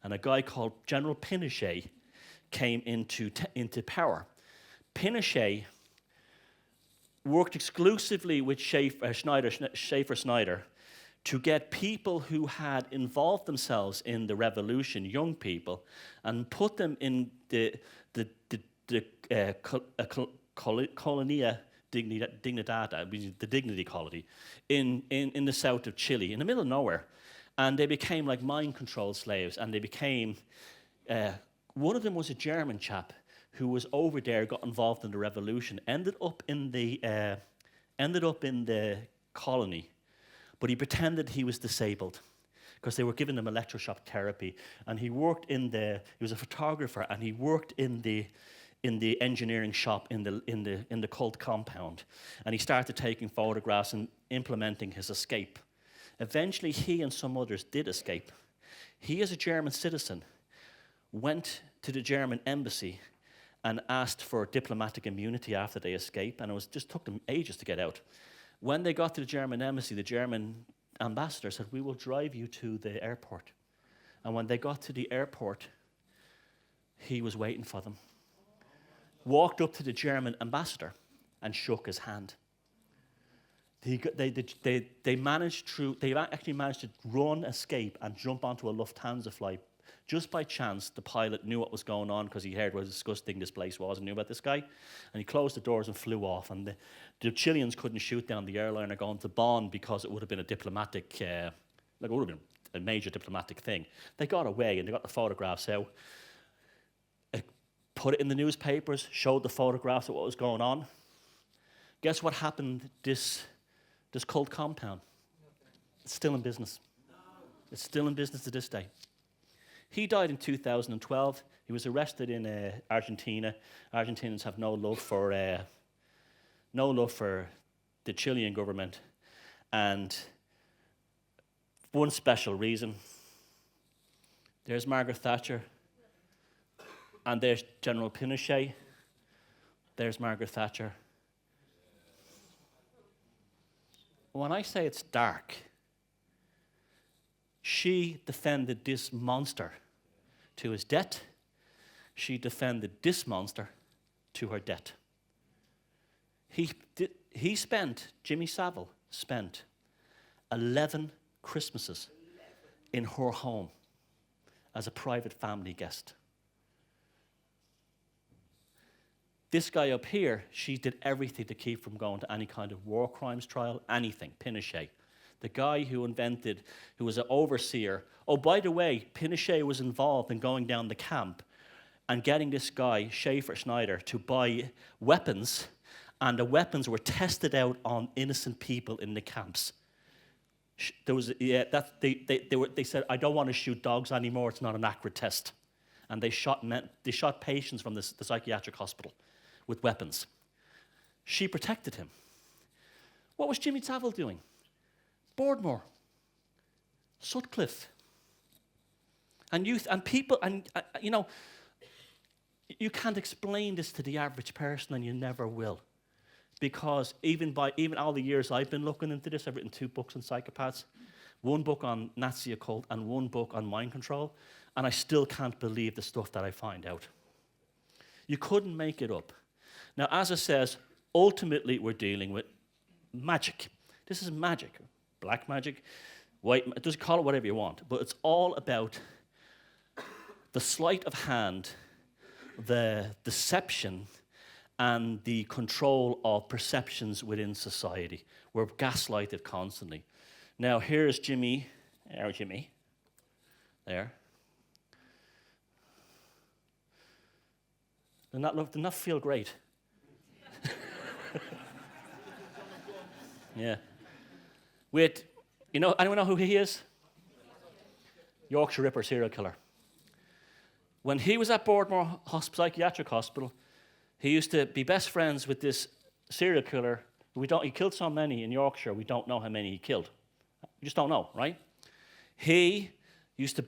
And a guy called General Pinochet came into power. Pinochet worked exclusively with Schaefer Schneider to get people who had involved themselves in the revolution, young people, and put them in Colonia Dignidad, which is the dignity colony, in the south of Chile, in the middle of nowhere. And they became like mind-controlled slaves, and they became... one of them was a German chap who was over there, got involved in the revolution, ended up in the colony, but he pretended he was disabled because they were giving him electroshock therapy, and he was a photographer, and he worked in the engineering shop in the cult compound, and he started taking photographs and implementing his escape. Eventually, he and some others did escape. He, as a German citizen, went to the German embassy and asked for diplomatic immunity after they escaped, and just took them ages to get out. When they got to the German embassy, the German ambassador said, "We will drive you to the airport." And when they got to the airport, he was waiting for them. Walked up to the German ambassador and shook his hand. They actually managed to run, escape, and jump onto a Lufthansa flight. Just by chance, the pilot knew what was going on because he heard what disgusting this place was and knew about this guy. And he closed the doors and flew off. And the Chileans couldn't shoot down the airliner going to Bonn because it would have been a diplomatic, it would have been a major diplomatic thing. They got away and they got the photographs out, put it in the newspapers, showed the photographs of what was going on. Guess what happened? This cult compound. It's still in business. It's still in business to this day. He died in 2012. He was arrested in Argentina. Argentinians have no love for the Chilean government, and one special reason. There's Margaret Thatcher, and there's General Pinochet. There's Margaret Thatcher. When I say it's dark, she defended this monster to his death. She defended this monster to her death. Jimmy Savile spent 11 Christmases in her home as a private family guest. This guy up here, she did everything to keep from going to any kind of war crimes trial, anything, Pinochet. The guy who was an overseer. Oh, by the way, Pinochet was involved in going down the camp and getting this guy, Schaefer Schneider, to buy weapons, and the weapons were tested out on innocent people in the camps. They said, "I don't want to shoot dogs anymore, it's not an accurate test." And they shot patients from the psychiatric hospital with weapons. She protected him. What was Jimmy Savile doing? Boardmore, Sutcliffe, and youth and people, and you can't explain this to the average person, and you never will, because even all the years I've been looking into this, I've written 2 books on psychopaths, 1 book on Nazi occult, and 1 book on mind control, and I still can't believe the stuff that I find out. You couldn't make it up. Now, as it says, ultimately we're dealing with magic. This is magic. Black magic, white, just call it whatever you want, but it's all about the sleight of hand, the deception, and the control of perceptions within society. We're gaslighted constantly. Now, here's Jimmy. There's Jimmy. There. Did not feel great. Yeah. Anyone know who he is? Yorkshire Ripper serial killer. When he was at Boardmore Psychiatric Hospital, he used to be best friends with this serial killer. He killed so many in Yorkshire, we don't know how many he killed. We just don't know, right? Jimmy used to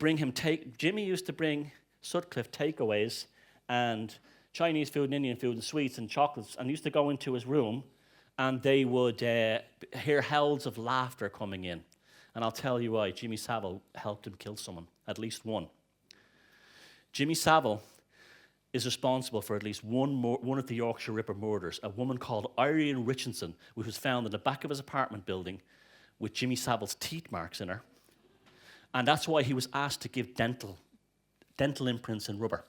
bring Sutcliffe takeaways and Chinese food and Indian food and sweets and chocolates, and used to go into his room, and they would hear howls of laughter coming in. And I'll tell you why. Jimmy Savile helped him kill someone, at least one. Jimmy Savile is responsible for at least one of the Yorkshire Ripper murders. A woman called Irene Richardson, which was found in the back of his apartment building with Jimmy Savile's teeth marks in her. And that's why he was asked to give dental imprints in rubber.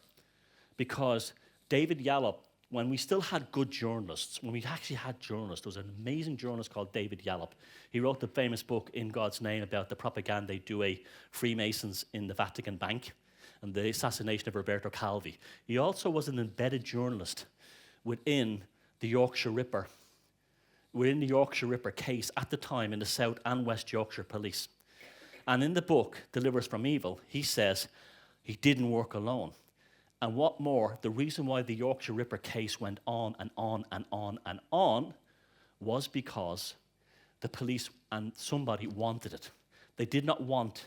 Because David Yallop when we still had good journalists, when we actually had journalists, there was an amazing journalist called David Yallop. He wrote the famous book, In God's Name, about the propaganda they do Freemasons in the Vatican Bank and the assassination of Roberto Calvi. He also was an embedded journalist within the Yorkshire Ripper, case at the time in the South and West Yorkshire Police. And in the book, Deliver Us from Evil, he says he didn't work alone. And what more, the reason why the Yorkshire Ripper case went on and on and on and on was because the police and somebody wanted it. They did not want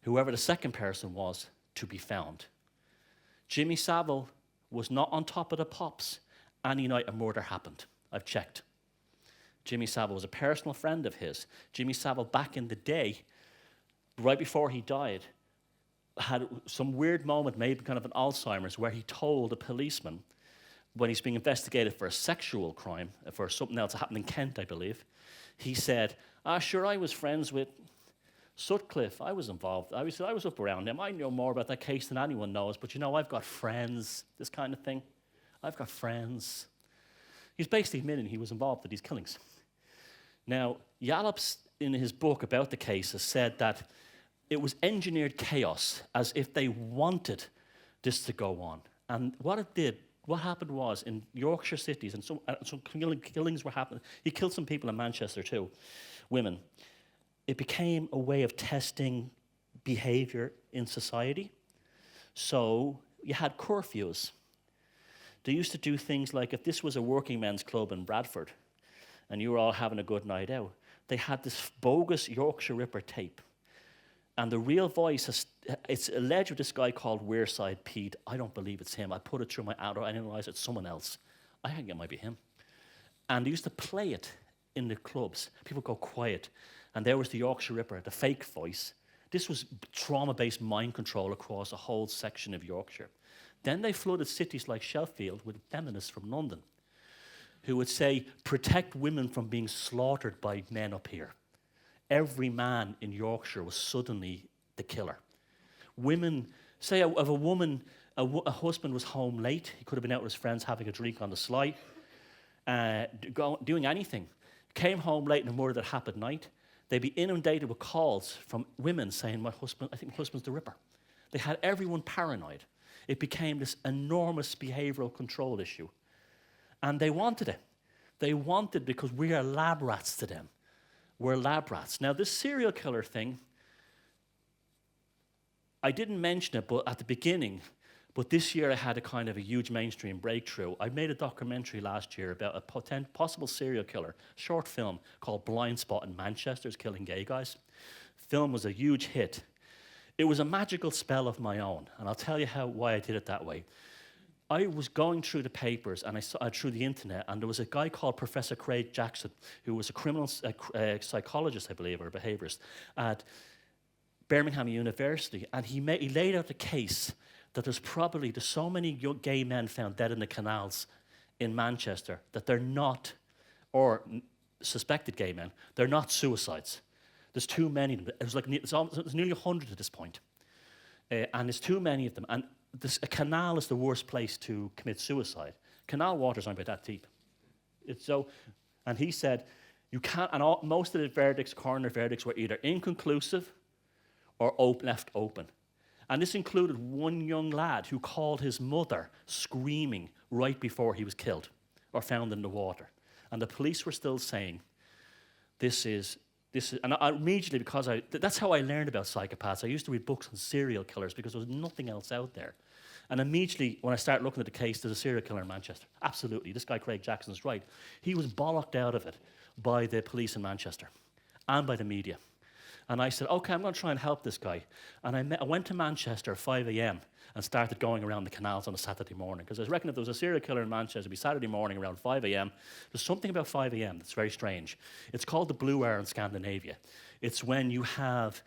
whoever the second person was to be found. Jimmy Savile was not on top of the pops any night a murder happened. I've checked. Jimmy Savile was a personal friend of his. Jimmy Savile, back in the day, right before he died, had some weird moment, maybe kind of an Alzheimer's, where he told a policeman, when he's being investigated for a sexual crime, for something else that happened in Kent, I believe, he said, sure, I was friends with Sutcliffe. I was involved. I was up around him. I know more about that case than anyone knows, but you know, I've got friends, this kind of thing. I've got friends. He's basically admitting he was involved in these killings. Now, Yallop, in his book about the cases, said that it was engineered chaos, as if they wanted this to go on. And what happened was, in Yorkshire cities, and some killings were happening. He killed some people in Manchester too, women. It became a way of testing behavior in society. So you had curfews. They used to do things like, if this was a working men's club in Bradford, and you were all having a good night out, they had this bogus Yorkshire Ripper tape. And the real voice, it's alleged with this guy called Wearside Pete. I don't believe it's him. I put it through my auto and analyze it's someone else. I think it might be him. And they used to play it in the clubs. People go quiet. And there was the Yorkshire Ripper, the fake voice. This was trauma-based mind control across a whole section of Yorkshire. Then they flooded cities like Sheffield with feminists from London who would say, protect women from being slaughtered by men up here. Every man in Yorkshire was suddenly the killer. Women, say if a woman, a husband was home late, he could have been out with his friends having a drink on the sly, doing anything, came home late in a murder that happened at night, they'd be inundated with calls from women saying, I think my husband's the Ripper. They had everyone paranoid. It became this enormous behavioral control issue. And they wanted it. They wanted because we are lab rats to them. We're lab rats. Now, this serial killer thing, I didn't mention it but at the beginning, but this year I had a kind of a huge mainstream breakthrough. I made a documentary last year about a possible serial killer, short film called Blind Spot in Manchester's Killing Gay Guys. Film was a huge hit. It was a magical spell of my own, and I'll tell you why I did it that way. I was going through the papers and I saw through the internet, and there was a guy called Professor Craig Jackson, who was a criminal psychologist, I believe, or a behaviorist at Birmingham University, and he laid out the case that there's so many young gay men found dead in the canals in Manchester that they're not, or suspected gay men, they're not suicides. There's too many of them. It's nearly 100 at this point, and there's too many of them. And a canal is the worst place to commit suicide. Canal waters aren't about that deep. And he said, you can't, and most of the verdicts, coroner verdicts, were either inconclusive or left open. And this included one young lad who called his mother screaming right before he was killed or found in the water. And the police were still saying, this is, and I immediately, that's how I learned about psychopaths. I used to read books on serial killers because there was nothing else out there. And immediately, when I started looking at the case, there's a serial killer in Manchester. Absolutely, this guy Craig Jackson's right. He was bollocked out of it by the police in Manchester and by the media. And I said, okay, I'm going to try and help this guy. And I went to Manchester at 5 a.m. and started going around the canals on a Saturday morning. Because I reckon if there was a serial killer in Manchester, it'd be Saturday morning around 5 a.m. There's something about 5 a.m. that's very strange. It's called the blue hour in Scandinavia. It's when you have,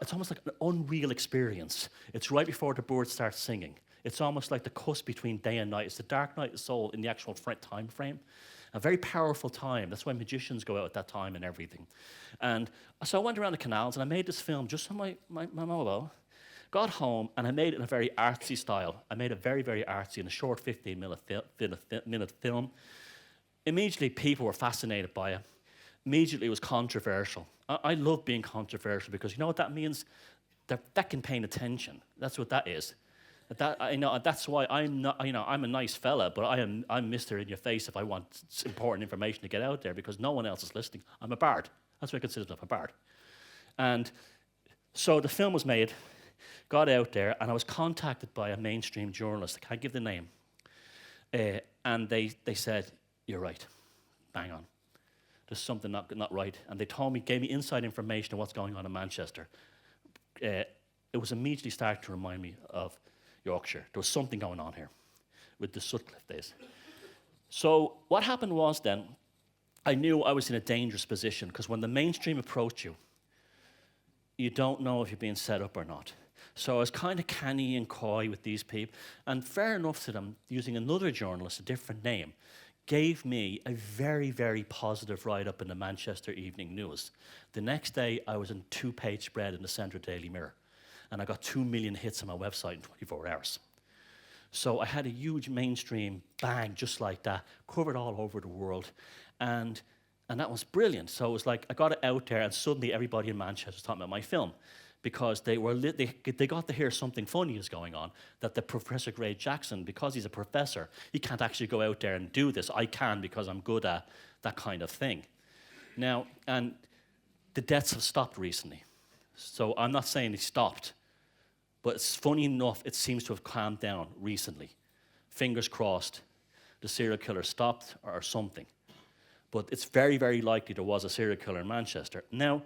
it's almost like an unreal experience. It's right before the birds start singing. It's almost like the cusp between day and night. It's the dark night of the soul in the actual time frame. A very powerful time. That's why magicians go out at that time and everything. And so I went around the canals and I made this film just on my mobile. Got home, and I made it in a very artsy style. I made it very, very artsy in a short 15-minute film. Immediately, people were fascinated by it. Immediately, it was controversial. I love being controversial because you know what that means? They're fucking paying attention. That's what that is. That's why I'm not. I'm a nice fella, but I'm Mr. in your face if I want important information to get out there because no one else is listening. I'm a bard. That's what I consider myself, a bard. And so the film was made, got out there, and I was contacted by a mainstream journalist. I can't give the name. And they said, "You're right. Bang on. There's something not right." And they gave me inside information on what's going on in Manchester. It was immediately starting to remind me of Yorkshire. There was something going on here with the Sutcliffe days. So what happened was then, I knew I was in a dangerous position because when the mainstream approach you, you don't know if you're being set up or not. So I was kind of canny and coy with these people, and fair enough to them, using another journalist, a different name, gave me a very, very positive write-up in the Manchester Evening News. The next day, I was in a 2-page spread in the Central Daily Mirror, and I got 2 million hits on my website in 24 hours. So I had a huge mainstream bang, just like that, covered all over the world, and that was brilliant. So it was like I got it out there, and suddenly everybody in Manchester was talking about my film because they got to hear something funny is going on, that the Professor Gray Jackson, because he's a professor, he can't actually go out there and do this. I can because I'm good at that kind of thing. Now, and the deaths have stopped recently. So I'm not saying they stopped, but it's funny enough, it seems to have calmed down recently. Fingers crossed, the serial killer stopped or something. But it's very, very likely there was a serial killer in Manchester. Now,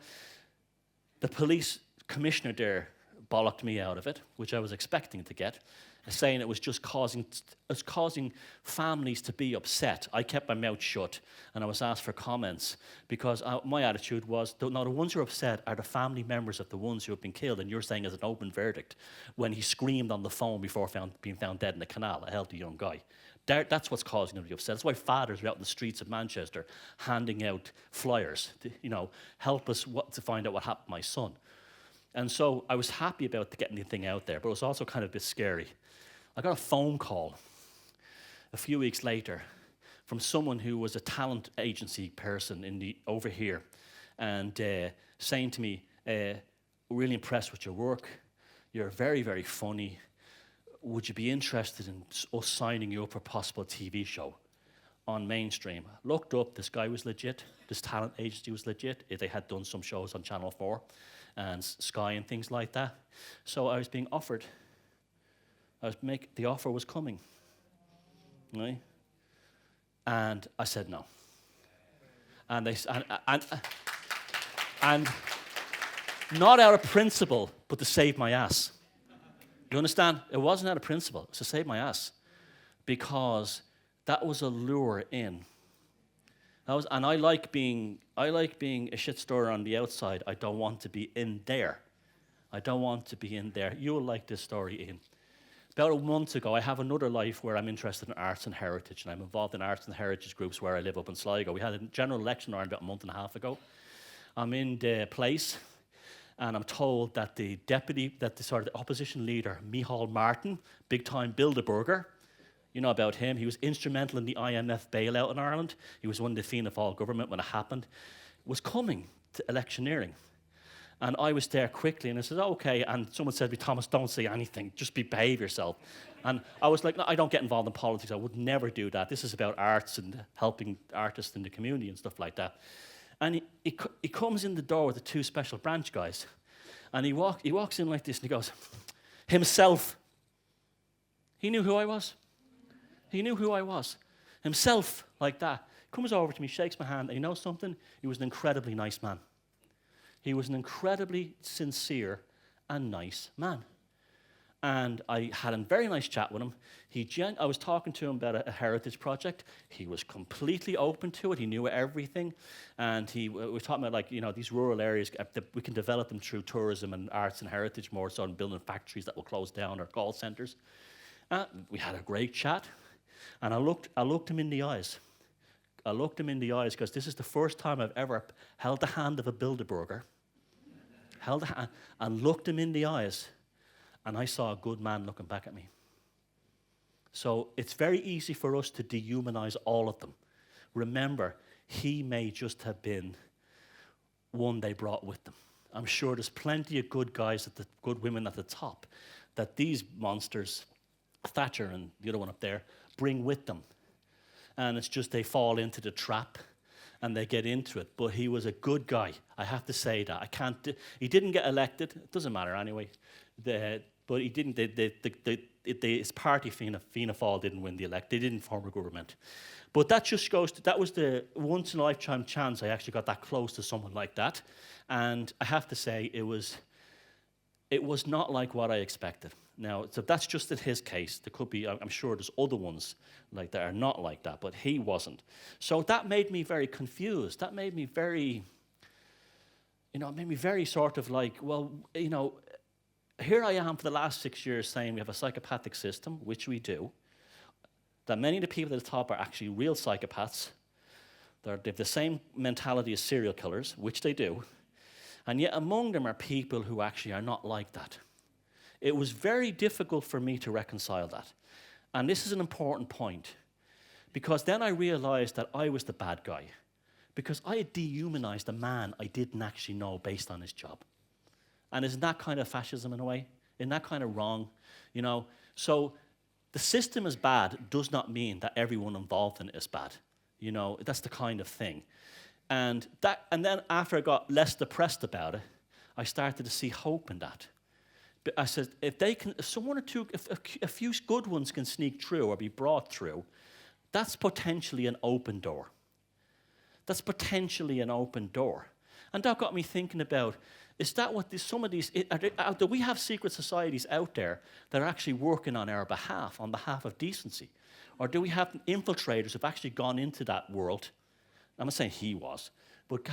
the police commissioner there bollocked me out of it, which I was expecting to get, saying it was just causing families to be upset. I kept my mouth shut, and I was asked for comments, because my attitude was, the ones who are upset are the family members of the ones who have been killed, and you're saying as an open verdict, when he screamed on the phone before being found dead in the canal, a healthy young guy. That's what's causing them to be upset. That's why fathers are out in the streets of Manchester handing out flyers, to, help us to find out what happened to my son. And so I was happy about getting the thing out there, but it was also kind of a bit scary. I got a phone call a few weeks later from someone who was a talent agency person over here, and saying to me, really impressed with your work. You're very, very funny. Would you be interested in us signing you up for a possible TV show on mainstream? Looked up, this guy was legit. This talent agency was legit. They had done some shows on Channel 4 and Sky and things like that. So I was being offered. The offer was coming, right? And I said no. And and not out of principle, but to save my ass. You understand? It wasn't out of principle. It was to save my ass, because that was a lure in. And I like being a shit stirrer on the outside. I don't want to be in there. I don't want to be in there. You'll like this story, Ian. About a month ago, I have another life where I'm interested in arts and heritage, and I'm involved in arts and heritage groups where I live up in Sligo. We had a general election around about a month and a half ago. I'm in the place, and I'm told that the opposition leader, Micheál Martin, big-time Bilderberger, you know about him. He was instrumental in the IMF bailout in Ireland. He was one of the Fianna Fáil government when it happened. Was coming to electioneering. And I was there quickly, and I said, okay. And someone said to me, Thomas, don't say anything. Just behave yourself. And I was like, no, I don't get involved in politics. I would never do that. This is about arts and helping artists in the community and stuff like that. And he comes in the door with the 2 special branch guys. And he walks in like this, and he goes, himself. He knew who I was. He knew who I was. Himself, like that. Comes over to me, shakes my hand, and you know something? He was an incredibly nice man. He was an incredibly sincere and nice man. And I had a very nice chat with him. I was talking to him about a heritage project. He was completely open to it. He knew everything. And we were talking about, these rural areas, we can develop them through tourism and arts and heritage more so than building factories that will close down or call centres. We had a great chat. And I looked him in the eyes. I looked him in the eyes because this is the first time I've ever held the hand of a Bilderberger, held a hand, and looked him in the eyes. and I saw a good man looking back at me. So it's very easy for us to dehumanize all of them. Remember, he may just have been one they brought with them. I'm sure there's plenty of good guys, good women at the top, that these monsters, Thatcher and the other one up there, bring with them. And it's just they fall into the trap and they get into it. But he was a good guy. I have to say that. He didn't get elected. It doesn't matter anyway. But he didn't. His party, Fianna Fáil, didn't win the elect. They didn't form a government. But that just goes to, that was the once in a lifetime chance I actually got that close to someone like that. And I have to say, it was not like what I expected. Now, so that's just in his case. There could be, I'm sure there's other ones like that are not like that, but he wasn't. So that made me very confused. That made me very, it made me very sort of like, well, here I am for the last 6 years saying we have a psychopathic system, which we do, that many of the people at the top are actually real psychopaths. They have the same mentality as serial killers, which they do, and yet among them are people who actually are not like that. It was very difficult for me to reconcile that. And this is an important point, because then I realized that I was the bad guy, because I had dehumanized a man I didn't actually know based on his job. And isn't that kind of fascism in a way? Isn't that kind of wrong? So the system is bad does not mean that everyone involved in it is bad. That's the kind of thing. And then after I got less depressed about it, I started to see hope in that. But I said, if a few good ones can sneak through or be brought through, that's potentially an open door. That's potentially an open door. And that got me thinking about, is that what do we have secret societies out there that are actually working on our behalf, on behalf of decency? Or do we have infiltrators who've actually gone into that world? I'm not saying he was, but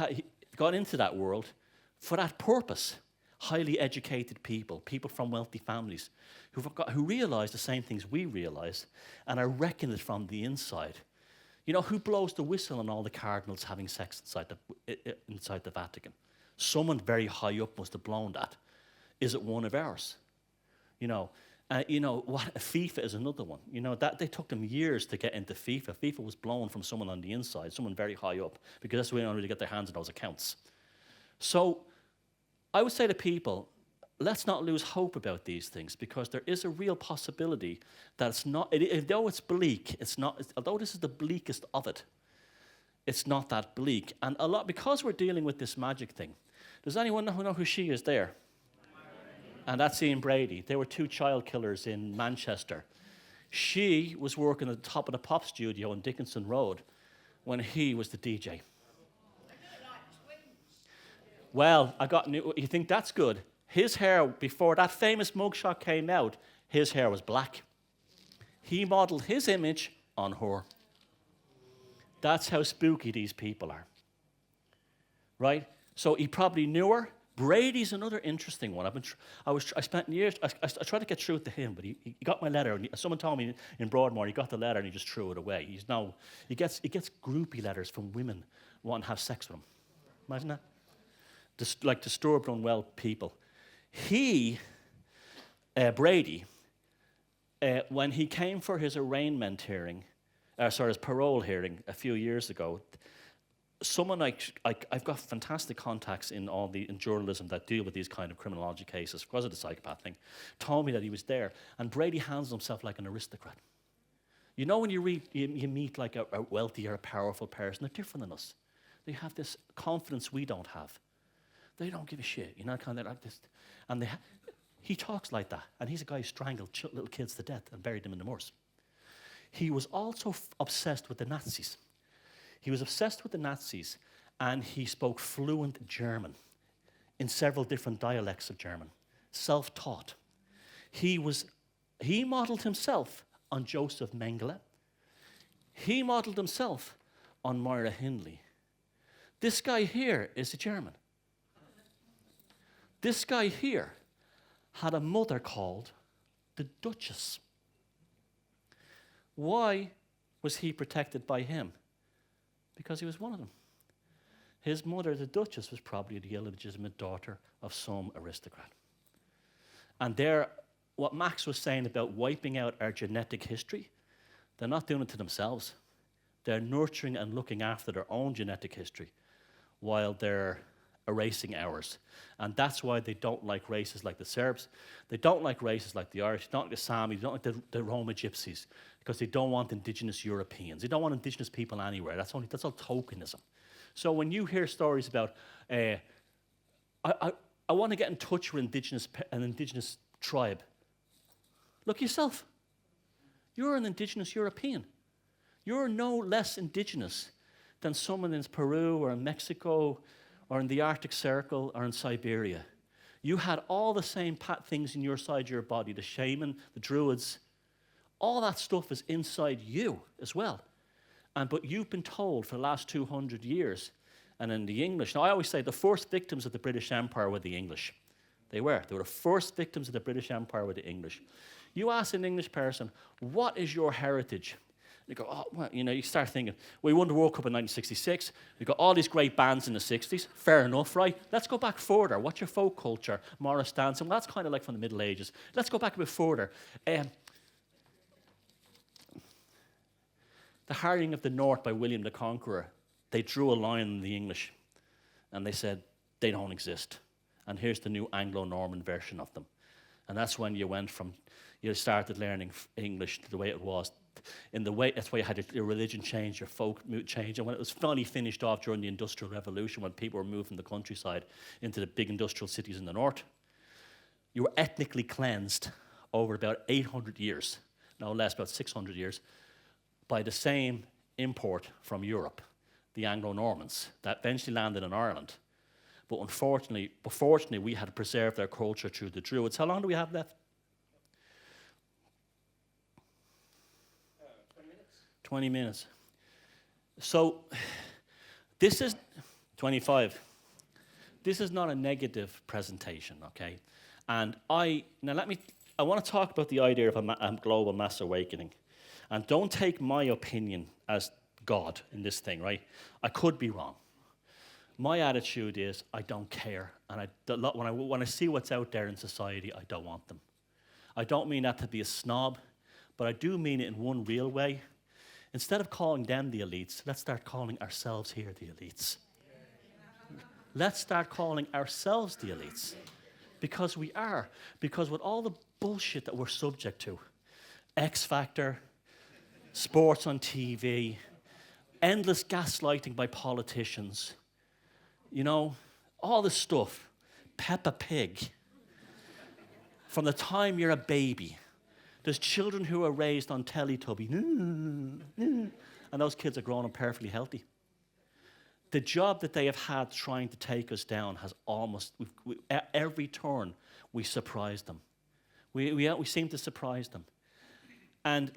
gone into that world for that purpose. Highly educated people from wealthy families, who realize the same things we realize and are wrecking it from the inside. Who blows the whistle on all the cardinals having sex inside the Vatican? Someone very high up must have blown that. Is it one of ours? FIFA is another one. That they took them years to get into FIFA. FIFA was blown from someone on the inside, someone very high up, because that's the way they only get their hands on those accounts. So I would say to people, let's not lose hope about these things, because there is a real possibility that it's not, although it's bleak, although this is the bleakest of it, it's not that bleak. And because we're dealing with this magic thing, does anyone know who she is there? And that's Ian Brady. They were two child killers in Manchester. She was working at the top of the pop studio on Dickinson Road when he was the DJ. Well, you think that's good? His hair, before that famous mugshot came out, his hair was black. He modeled his image on her. That's how spooky these people are. Right? So he probably knew her. Brady's another interesting one. I spent years, I tried to get through it to him, but he got my letter. And someone told me in Broadmoor, he got the letter and he just threw it away. He gets groupie letters from women wanting to have sex with him. Imagine that. Like disturbed, unwell people. Brady, when he came for his arraignment hearing, his parole hearing a few years ago, someone I've got fantastic contacts in journalism that deal with these kind of criminology cases because of the psychopath thing, told me that he was there, and Brady handles himself like an aristocrat. When you meet like a wealthy or a powerful person, they're different than us. They have this confidence we don't have. They don't give a shit, kind of like this. And he talks like that, and he's a guy who strangled little kids to death and buried them in the moors. He was also obsessed with the Nazis. And he spoke fluent German in several different dialects of German, self-taught. He modeled himself on Joseph Mengele. He modeled himself on Moira Hindley. This guy here is a German. This guy here had a mother called the Duchess. Why was he protected by him? Because he was one of them. His mother, the Duchess, was probably the illegitimate daughter of some aristocrat. And what Max was saying about wiping out our genetic history, they're not doing it to themselves. They're nurturing and looking after their own genetic history while they're erasing ours. And that's why they don't like races like the Serbs. They don't like races like the Irish. They don't like the Sami. They don't like the Roma Gypsies, because they don't want indigenous Europeans. They don't want indigenous people anywhere. That's all tokenism. So when you hear stories about, I want to get in touch with an indigenous tribe, look yourself. You're an indigenous European. You're no less indigenous than someone in Peru or in Mexico or in the Arctic Circle or in Siberia. You had all the same things in your side of your body, the shaman, the druids. All that stuff is inside you as well. But you've been told for the last 200 years, and in the English, now I always say the first victims of the British Empire were the English. They were the first victims of the British Empire were the English. You ask an English person, what is your heritage? You go, oh, well, you start thinking, we won the World Cup in 1966. We got all these great bands in the 60s. Fair enough, right? Let's go back further. What's your folk culture? Morris dancing. Well, that's kind of like from the Middle Ages. Let's go back a bit further. The Harrying of the North by William the Conqueror. They drew a line in the English, and they said, they don't exist. And here's the new Anglo-Norman version of them. And that's when you started learning English the way it was. That's why you had your religion change, your folk mood change. And when it was finally finished off during the Industrial Revolution, when people were moved from the countryside into the big industrial cities in the north, you were ethnically cleansed over about 800 years, no less, about 600 years, by the same import from Europe, the Anglo-Normans, that eventually landed in Ireland. But fortunately, we had to preserve their culture through the Druids. How long do we have left? 20 minutes. So this is 25. This is not a negative presentation, okay? And I want to talk about the idea of a global mass awakening. And don't take my opinion as God in this thing, right? I could be wrong. My attitude is I don't care. And when I see what's out there in society, I don't want them. I don't mean that to be a snob, but I do mean it in one real way. Instead of calling them the elites, let's start calling ourselves here the elites. Let's start calling ourselves the elites. Because we are. Because with all the bullshit that we're subject to, X Factor, sports on TV, endless gaslighting by politicians, all this stuff, Peppa Pig, from the time you're a baby. There's children who are raised on Teletubby, and those kids are grown up perfectly healthy. The job that they have had trying to take us down has at every turn, we surprise them. We seem to surprise them. And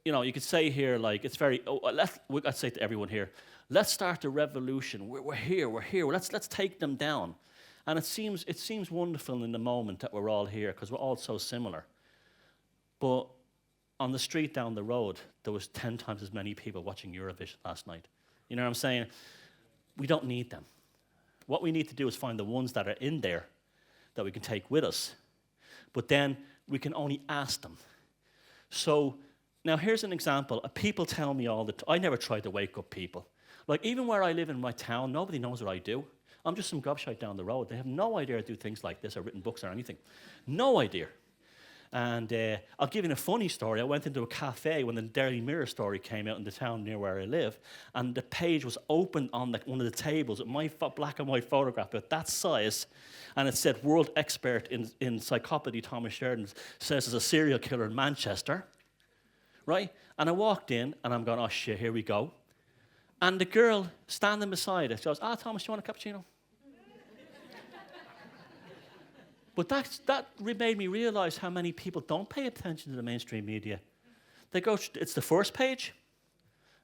you could say here, it's very, I'd say to everyone here, let's start a revolution. We're here. Let's take them down. And it seems wonderful in the moment that we're all here because we're all so similar. But on the street down the road, there was 10 times as many people watching Eurovision last night. You know what I'm saying? We don't need them. What we need to do is find the ones that are in there that we can take with us. But then we can only ask them. So now here's an example. People tell me all the time, I never try to wake up people. Even where I live in my town, nobody knows what I do. I'm just some gobshite down the road. They have no idea I do things like this or written books or anything. No idea. And I'll give you a funny story. I went into a cafe when the Daily Mirror story came out in the town near where I live, and the page was open on one of the tables with my black and white photograph about that size, and it said, world expert in psychopathy Thomas Sheridan says there's a serial killer in Manchester, right? And I walked in, and I'm going, oh shit, here we go. And the girl standing beside us goes, Thomas, do you want a cappuccino? But that made me realize how many people don't pay attention to the mainstream media. They go, it's the first page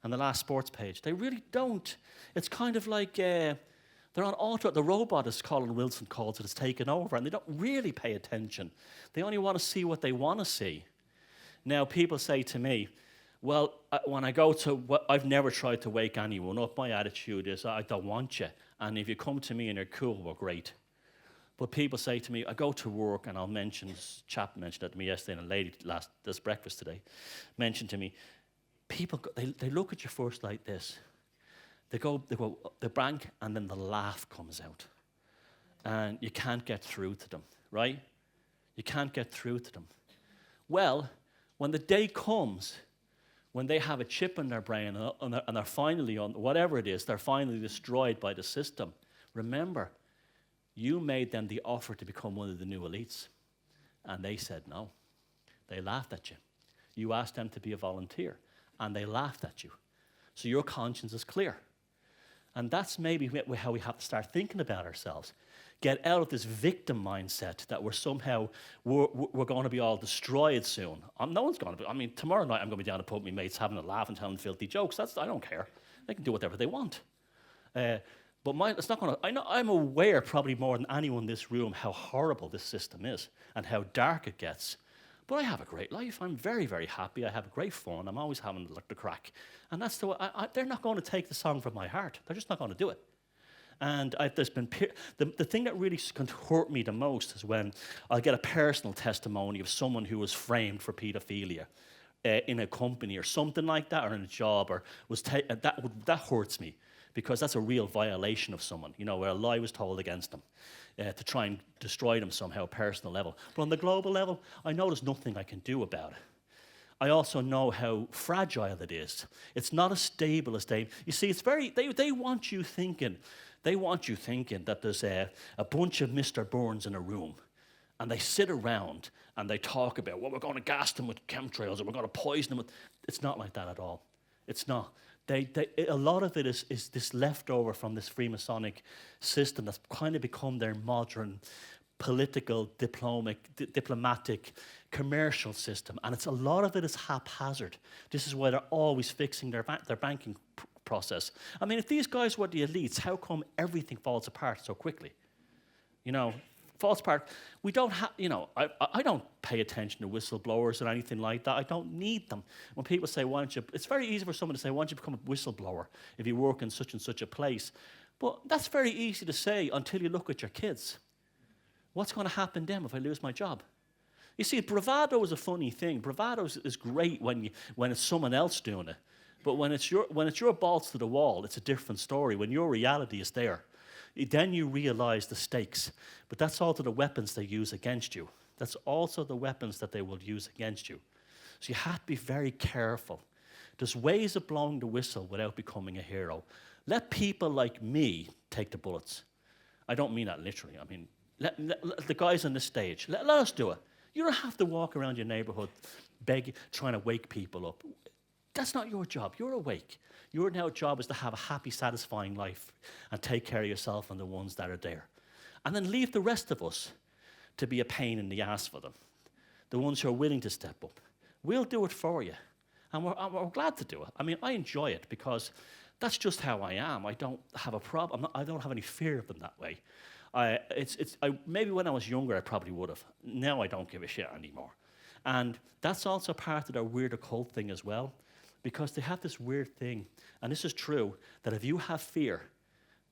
and the last sports page. They really don't. It's kind of like they're on auto. The robot, as Colin Wilson calls it, has taken over, and they don't really pay attention. They only want to see what they want to see. Now, people say to me, well, when I go to, I've never tried to wake anyone up. My attitude is, I don't want you. And if you come to me and you're cool, well, great. But people say to me, I go to work and I'll mention, this chap mentioned it to me yesterday, and a lady this breakfast today mentioned to me, people, they look at you first like this. They go, the bank, and then the laugh comes out. And you can't get through to them, right? You can't get through to them. Well, when the day comes, when they have a chip in their brain and they're finally on, whatever it is, they're finally destroyed by the system, remember, you made them the offer to become one of the new elites. And they said no. They laughed at you. You asked them to be a volunteer, and they laughed at you. So your conscience is clear. And that's maybe how we have to start thinking about ourselves. Get out of this victim mindset that we're somehow, we're going to be all destroyed soon. No one's going to be. I mean, tomorrow night I'm going to be down to pub with my mates having a laugh and telling filthy jokes. I don't care. They can do whatever they want. But it's not going to. I'm aware, probably more than anyone in this room, how horrible this system is and how dark it gets. But I have a great life. I'm very, very happy. I have great fun. I'm always having the crack. And that's the way. They're not going to take the song from my heart. They're just not going to do it. And there's been the thing that really can hurt me the most is when I'll get a personal testimony of someone who was framed for paedophilia in a company or something like that, or in a job, or that hurts me. Because that's a real violation of someone, where a lie was told against them to try and destroy them somehow, personal level. But on the global level, I know there's nothing I can do about it. I also know how fragile it is. It's not as stable as you see, it's they want you thinking that there's a bunch of Mr. Burns in a room, and they sit around and they talk about, well, we're going to gas them with chemtrails, or we're going to poison them with... It's not like that at all. It's not. A lot of it is this leftover from this Freemasonic system that's kind of become their modern political, diplomatic, commercial system. And a lot of it is haphazard. This is why they're always fixing their banking process. I mean, if these guys were the elites, how come everything falls apart so quickly? Falls apart. We don't have, I don't pay attention to whistleblowers or anything like that. I don't need them. When people say, why don't you, it's very easy for someone to say, why don't you become a whistleblower if you work in such and such a place? But that's very easy to say until you look at your kids. What's going to happen then if I lose my job? You see, bravado is a funny thing. Bravado is great when it's someone else doing it. But when it's your balls to the wall, it's a different story. When your reality is there, then you realize the stakes. But that's also the weapons they use against you. That's also the weapons that they will use against you. So you have to be very careful. There's ways of blowing the whistle without becoming a hero. Let people like me take the bullets. I don't mean that literally. I mean, let the guys on the stage, let us do it. You don't have to walk around your neighborhood trying to wake people up. That's not your job. You're awake. Your now job is to have a happy, satisfying life and take care of yourself and the ones that are there. And then leave the rest of us to be a pain in the ass for them, the ones who are willing to step up. We'll do it for you. And we're glad to do it. I mean, I enjoy it because that's just how I am. I don't have a problem. I don't have any fear of them that way. Maybe when I was younger, I probably would have. Now I don't give a shit anymore. And that's also part of their weird occult thing as well, because they have this weird thing, and this is true, that if you have fear,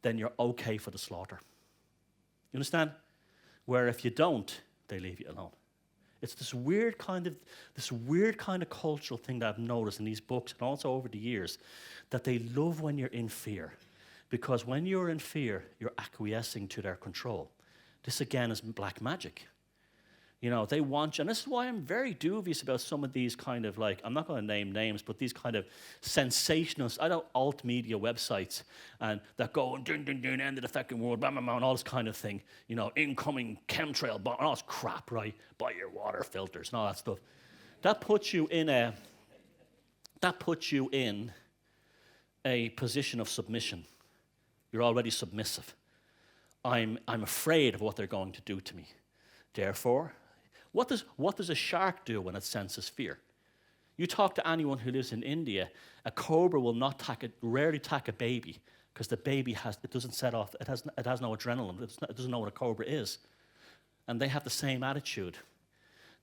then you're okay for the slaughter. You understand? Where if you don't, they leave you alone. It's this weird kind of cultural thing that I've noticed in these books and also over the years, that they love when you're in fear. Because when you're in fear, you're acquiescing to their control. This again is black magic. They want you, and this is why I'm very dubious about some of these kind of I'm not going to name names, but these kind of sensational, alt media websites, and that go and dun dun dun, end of the fucking world, blah blah blah, and all this kind of thing. Incoming chemtrail bomb, and all this crap, right? Buy your water filters and all that stuff. That puts you in a position of submission. You're already submissive. I'm afraid of what they're going to do to me. Therefore, what does a shark do when it senses fear? You talk to anyone who lives in India, a cobra will rarely attack a baby because the baby doesn't set off, it has no adrenaline, it doesn't know what a cobra is. And they have the same attitude,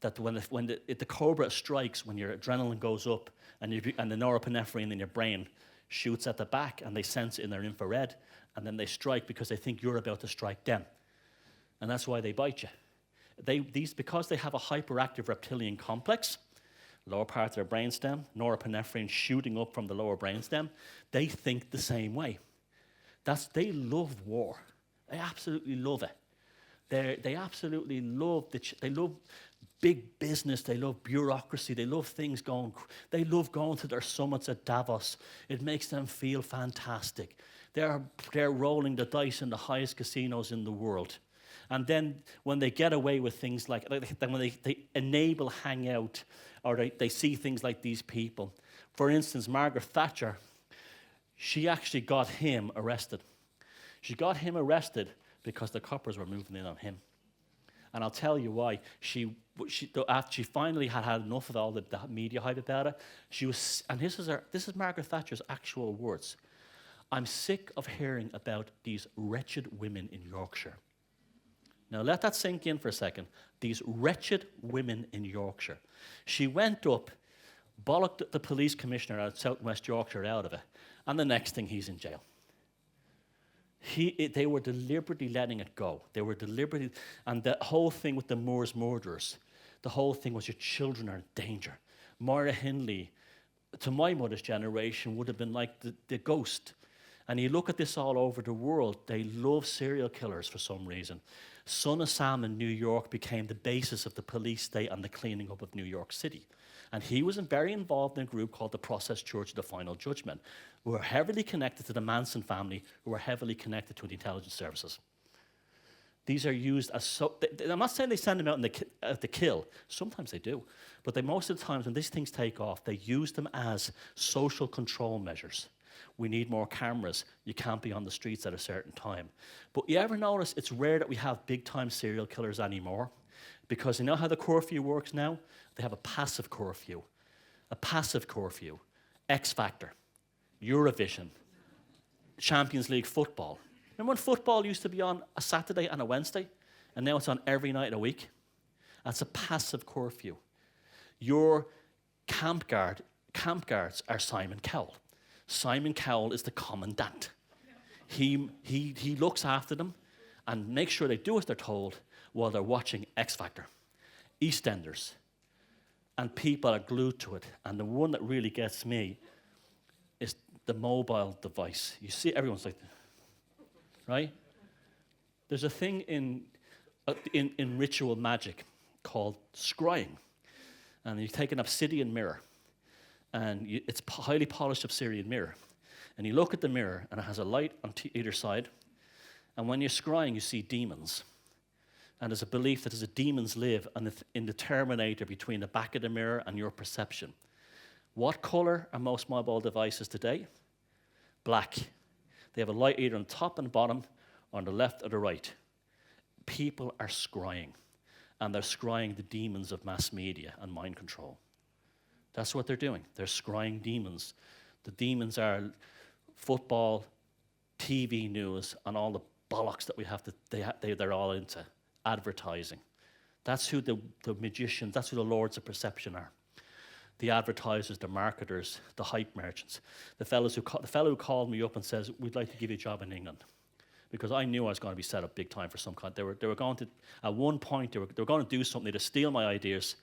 that when the cobra strikes, when your adrenaline goes up and the norepinephrine in your brain shoots at the back and they sense it in their infrared, and then they strike because they think you're about to strike them. And that's why they bite you. Because they have a hyperactive reptilian complex, lower part of their brainstem, norepinephrine shooting up from the lower brainstem, they think the same way. They love war. They absolutely love it. They absolutely love they love big business. They love bureaucracy. They love things going. They love going to their summits at Davos. It makes them feel fantastic. They're rolling the dice in the highest casinos in the world. And then when they get away with things like then when they enable hangout, or they see things like these people. For instance, Margaret Thatcher, she actually got him arrested. She got him arrested because the coppers were moving in on him. And I'll tell you why. After she finally had enough of all the media hype about it, and this is Margaret Thatcher's actual words. I'm sick of hearing about these wretched women in Yorkshire. Now let that sink in for a second. These wretched women in Yorkshire. She went up, bollocked the police commissioner out of South West Yorkshire out of it, and the next thing he's in jail. They were deliberately letting it go. They were deliberately, and the whole thing with the Moors murderers, the whole thing was your children are in danger. Moira Hindley, to my mother's generation, would have been like the ghost. And you look at this all over the world, they love serial killers for some reason. Son of Sam in New York became the basis of the police state and the cleaning up of New York City. And he was very involved in a group called the Process Church of the Final Judgment, who were heavily connected to the Manson family, who were heavily connected to the intelligence services. These are used as I'm not saying they send them out to kill. Sometimes they do. But most of the times when these things take off, they use them as social control measures. We need more cameras. You can't be on the streets at a certain time. But you ever notice it's rare that we have big-time serial killers anymore? Because you know how the curfew works now? They have a passive curfew. A passive curfew. X Factor. Eurovision. Champions League football. Remember when football used to be on a Saturday and a Wednesday? And now it's on every night of the week? That's a passive curfew. Your camp guards are Simon Cowell. Simon Cowell is the commandant. He looks after them and makes sure they do as they're told while they're watching X Factor, EastEnders, and people are glued to it. And the one that really gets me is the mobile device. You see, everyone's like, right? There's a thing in ritual magic called scrying, and you take an obsidian mirror. And it's highly polished obsidian mirror. And you look at the mirror, and it has a light on either side. And when you're scrying, you see demons. And there's a belief that there's demons live in the terminator between the back of the mirror and your perception. What color are most mobile devices today? Black. They have a light either on the top and bottom, or on the left or the right. People are scrying. And they're scrying the demons of mass media and mind control. That's what they're doing. They're scrying demons. The demons are football, TV news, and all the bollocks that we have they're all into. Advertising. That's who the magicians, that's who the lords of perception are. The advertisers, the marketers, the hype merchants. The fellow who called me up and says, we'd like to give you a job in England. Because I knew I was going to be set up big time for some kind. They were going to, at one point, they were going to do something to steal my ideas,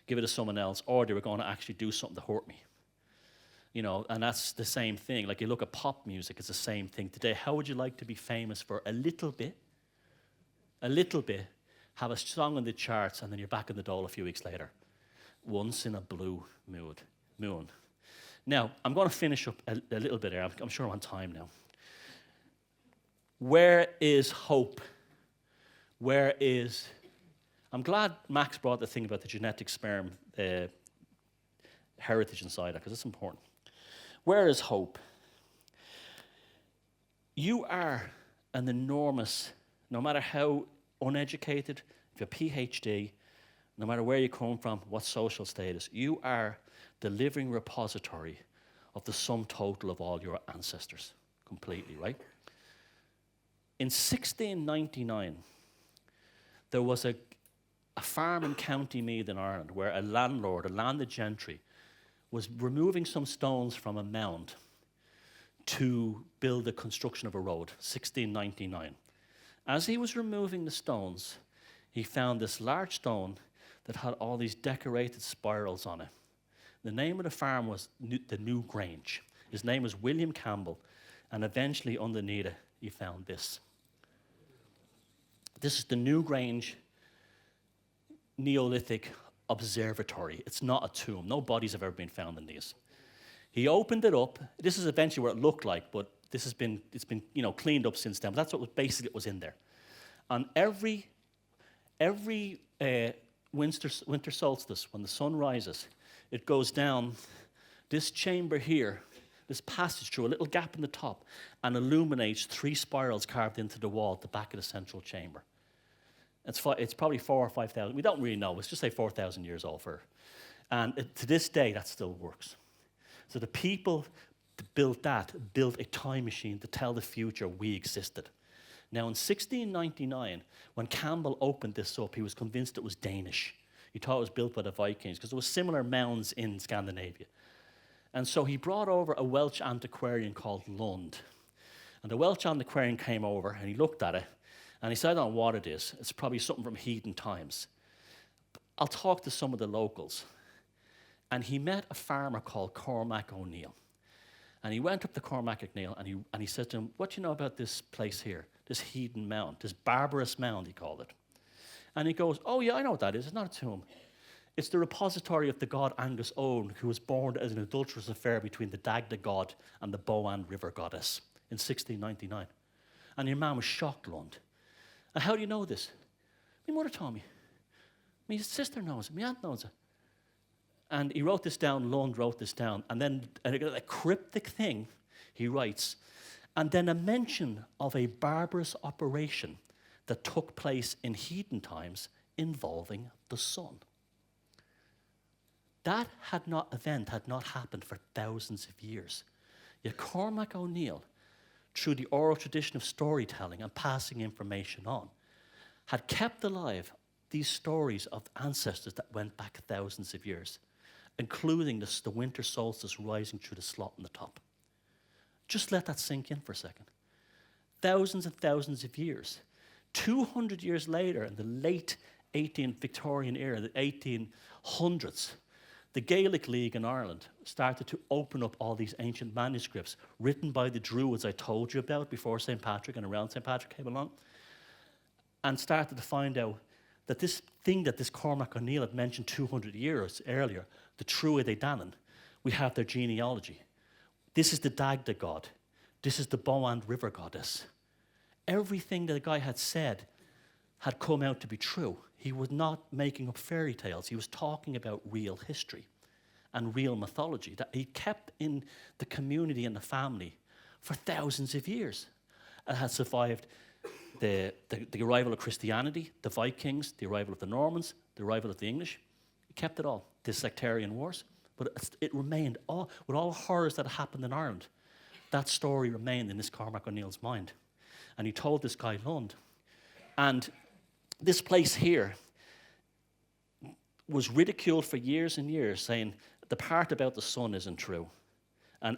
give it to someone else, or they were going to actually do something to hurt me. You know, and that's the same thing. Like you look at pop music, it's the same thing today. How would you like to be famous for a little bit, have a song in the charts, and then you're back in the dole a few weeks later? Once in a blue moon. Now, I'm going to finish up a little bit here. I'm sure I'm on time now. Where is hope? I'm glad Max brought the thing about the genetic sperm heritage inside it, because it's important. Where is hope? You are an enormous, no matter how uneducated, if you're a PhD, no matter where you come from, what social status, you are the living repository of the sum total of all your ancestors, completely, right? In 1699, there was a farm in County Meath in Ireland where a landlord, a landed gentry, was removing some stones from a mound to build the construction of a road, 1699. As he was removing the stones, he found this large stone that had all these decorated spirals on it. The name of the farm was the New Grange. His name was William Campbell, and eventually underneath it, he found this. This is the New Grange Neolithic Observatory. It's not a tomb. No bodies have ever been found in these. He opened it up. This is eventually what it looked like, but it's been cleaned up since then. But that's what basically was in there. And every winter solstice, when the sun rises, it goes down this chamber here, this passage through a little gap in the top, and illuminates 3 spirals carved into the wall at the back of the central chamber. It's probably 4,000 or 5,000. We don't really know. Let's just say 4,000 years old for. And to this day, that still works. So the people that built a time machine to tell the future we existed. Now, in 1699, when Campbell opened this up, he was convinced it was Danish. He thought it was built by the Vikings, because there were similar mounds in Scandinavia. And so he brought over a Welsh antiquarian called Lund. And the Welsh antiquarian came over, and he looked at it, and he said, I don't know what it is. It's probably something from heathen times. I'll talk to some of the locals. And he met a farmer called Cormac O'Neill. And he went up to Cormac O'Neill, and he said to him, what do you know about this place here, this heathen mound, this barbarous mound, he called it. And he goes, oh yeah, I know what that is. It's not a tomb. It's the repository of the god Angus Owen, who was born as an adulterous affair between the Dagda god and the Boan River goddess in 1699. And your man was shocked, Lund. And how do you know this? My mother told me. My sister knows it. My aunt knows it. And he wrote this down, Lund wrote this down, and then a cryptic thing he writes, and then a mention of a barbarous operation that took place in heathen times involving the sun. That event had not happened for thousands of years. Yet Cormac O'Neill, through the oral tradition of storytelling and passing information on, had kept alive these stories of ancestors that went back thousands of years, including the winter solstice rising through the slot in the top. Just let that sink in for a second. Thousands and thousands of years. 200 years later, in the late 18th Victorian era, the 1800s, the Gaelic League in Ireland started to open up all these ancient manuscripts written by the Druids I told you about before St. Patrick and around St. Patrick came along, and started to find out that this thing that this Cormac O'Neill had mentioned 200 years earlier, the Truide Danann, we have their genealogy. This is the Dagda god. This is the Boan River goddess. Everything that the guy had said had come out to be true. He was not making up fairy tales. He was talking about real history and real mythology that he kept in the community and the family for thousands of years. It had survived the arrival of Christianity, the Vikings, the arrival of the Normans, the arrival of the English. He kept it all, the sectarian wars. But it remained, with all the horrors that happened in Ireland, that story remained in this Cormac O'Neill's mind. And he told this guy Lund. And this place here was ridiculed for years and years, saying the part about the sun isn't true. And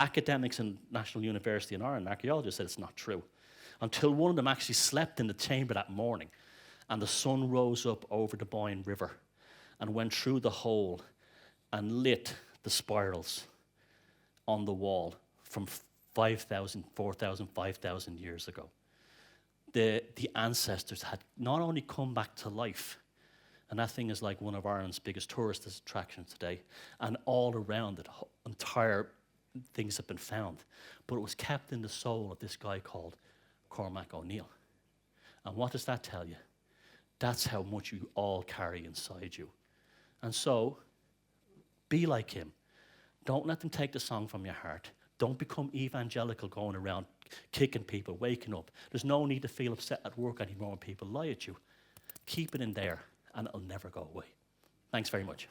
academics in National University in Ireland, archaeologists, said it's not true. Until one of them actually slept in the chamber that morning, and the sun rose up over the Boyne River and went through the hole and lit the spirals on the wall from 5,000, 4,000, 5,000 years ago. The ancestors had not only come back to life, and that thing is like one of Ireland's biggest tourist attractions today, and all around it, entire things have been found, but it was kept in the soul of this guy called Cormac O'Neill. And what does that tell you? That's how much you all carry inside you. And so, be like him. Don't let them take the song from your heart. Don't become evangelical going around kicking people, waking up. There's no need to feel upset at work anymore when people lie at you. Keep it in there, and it'll never go away. Thanks very much.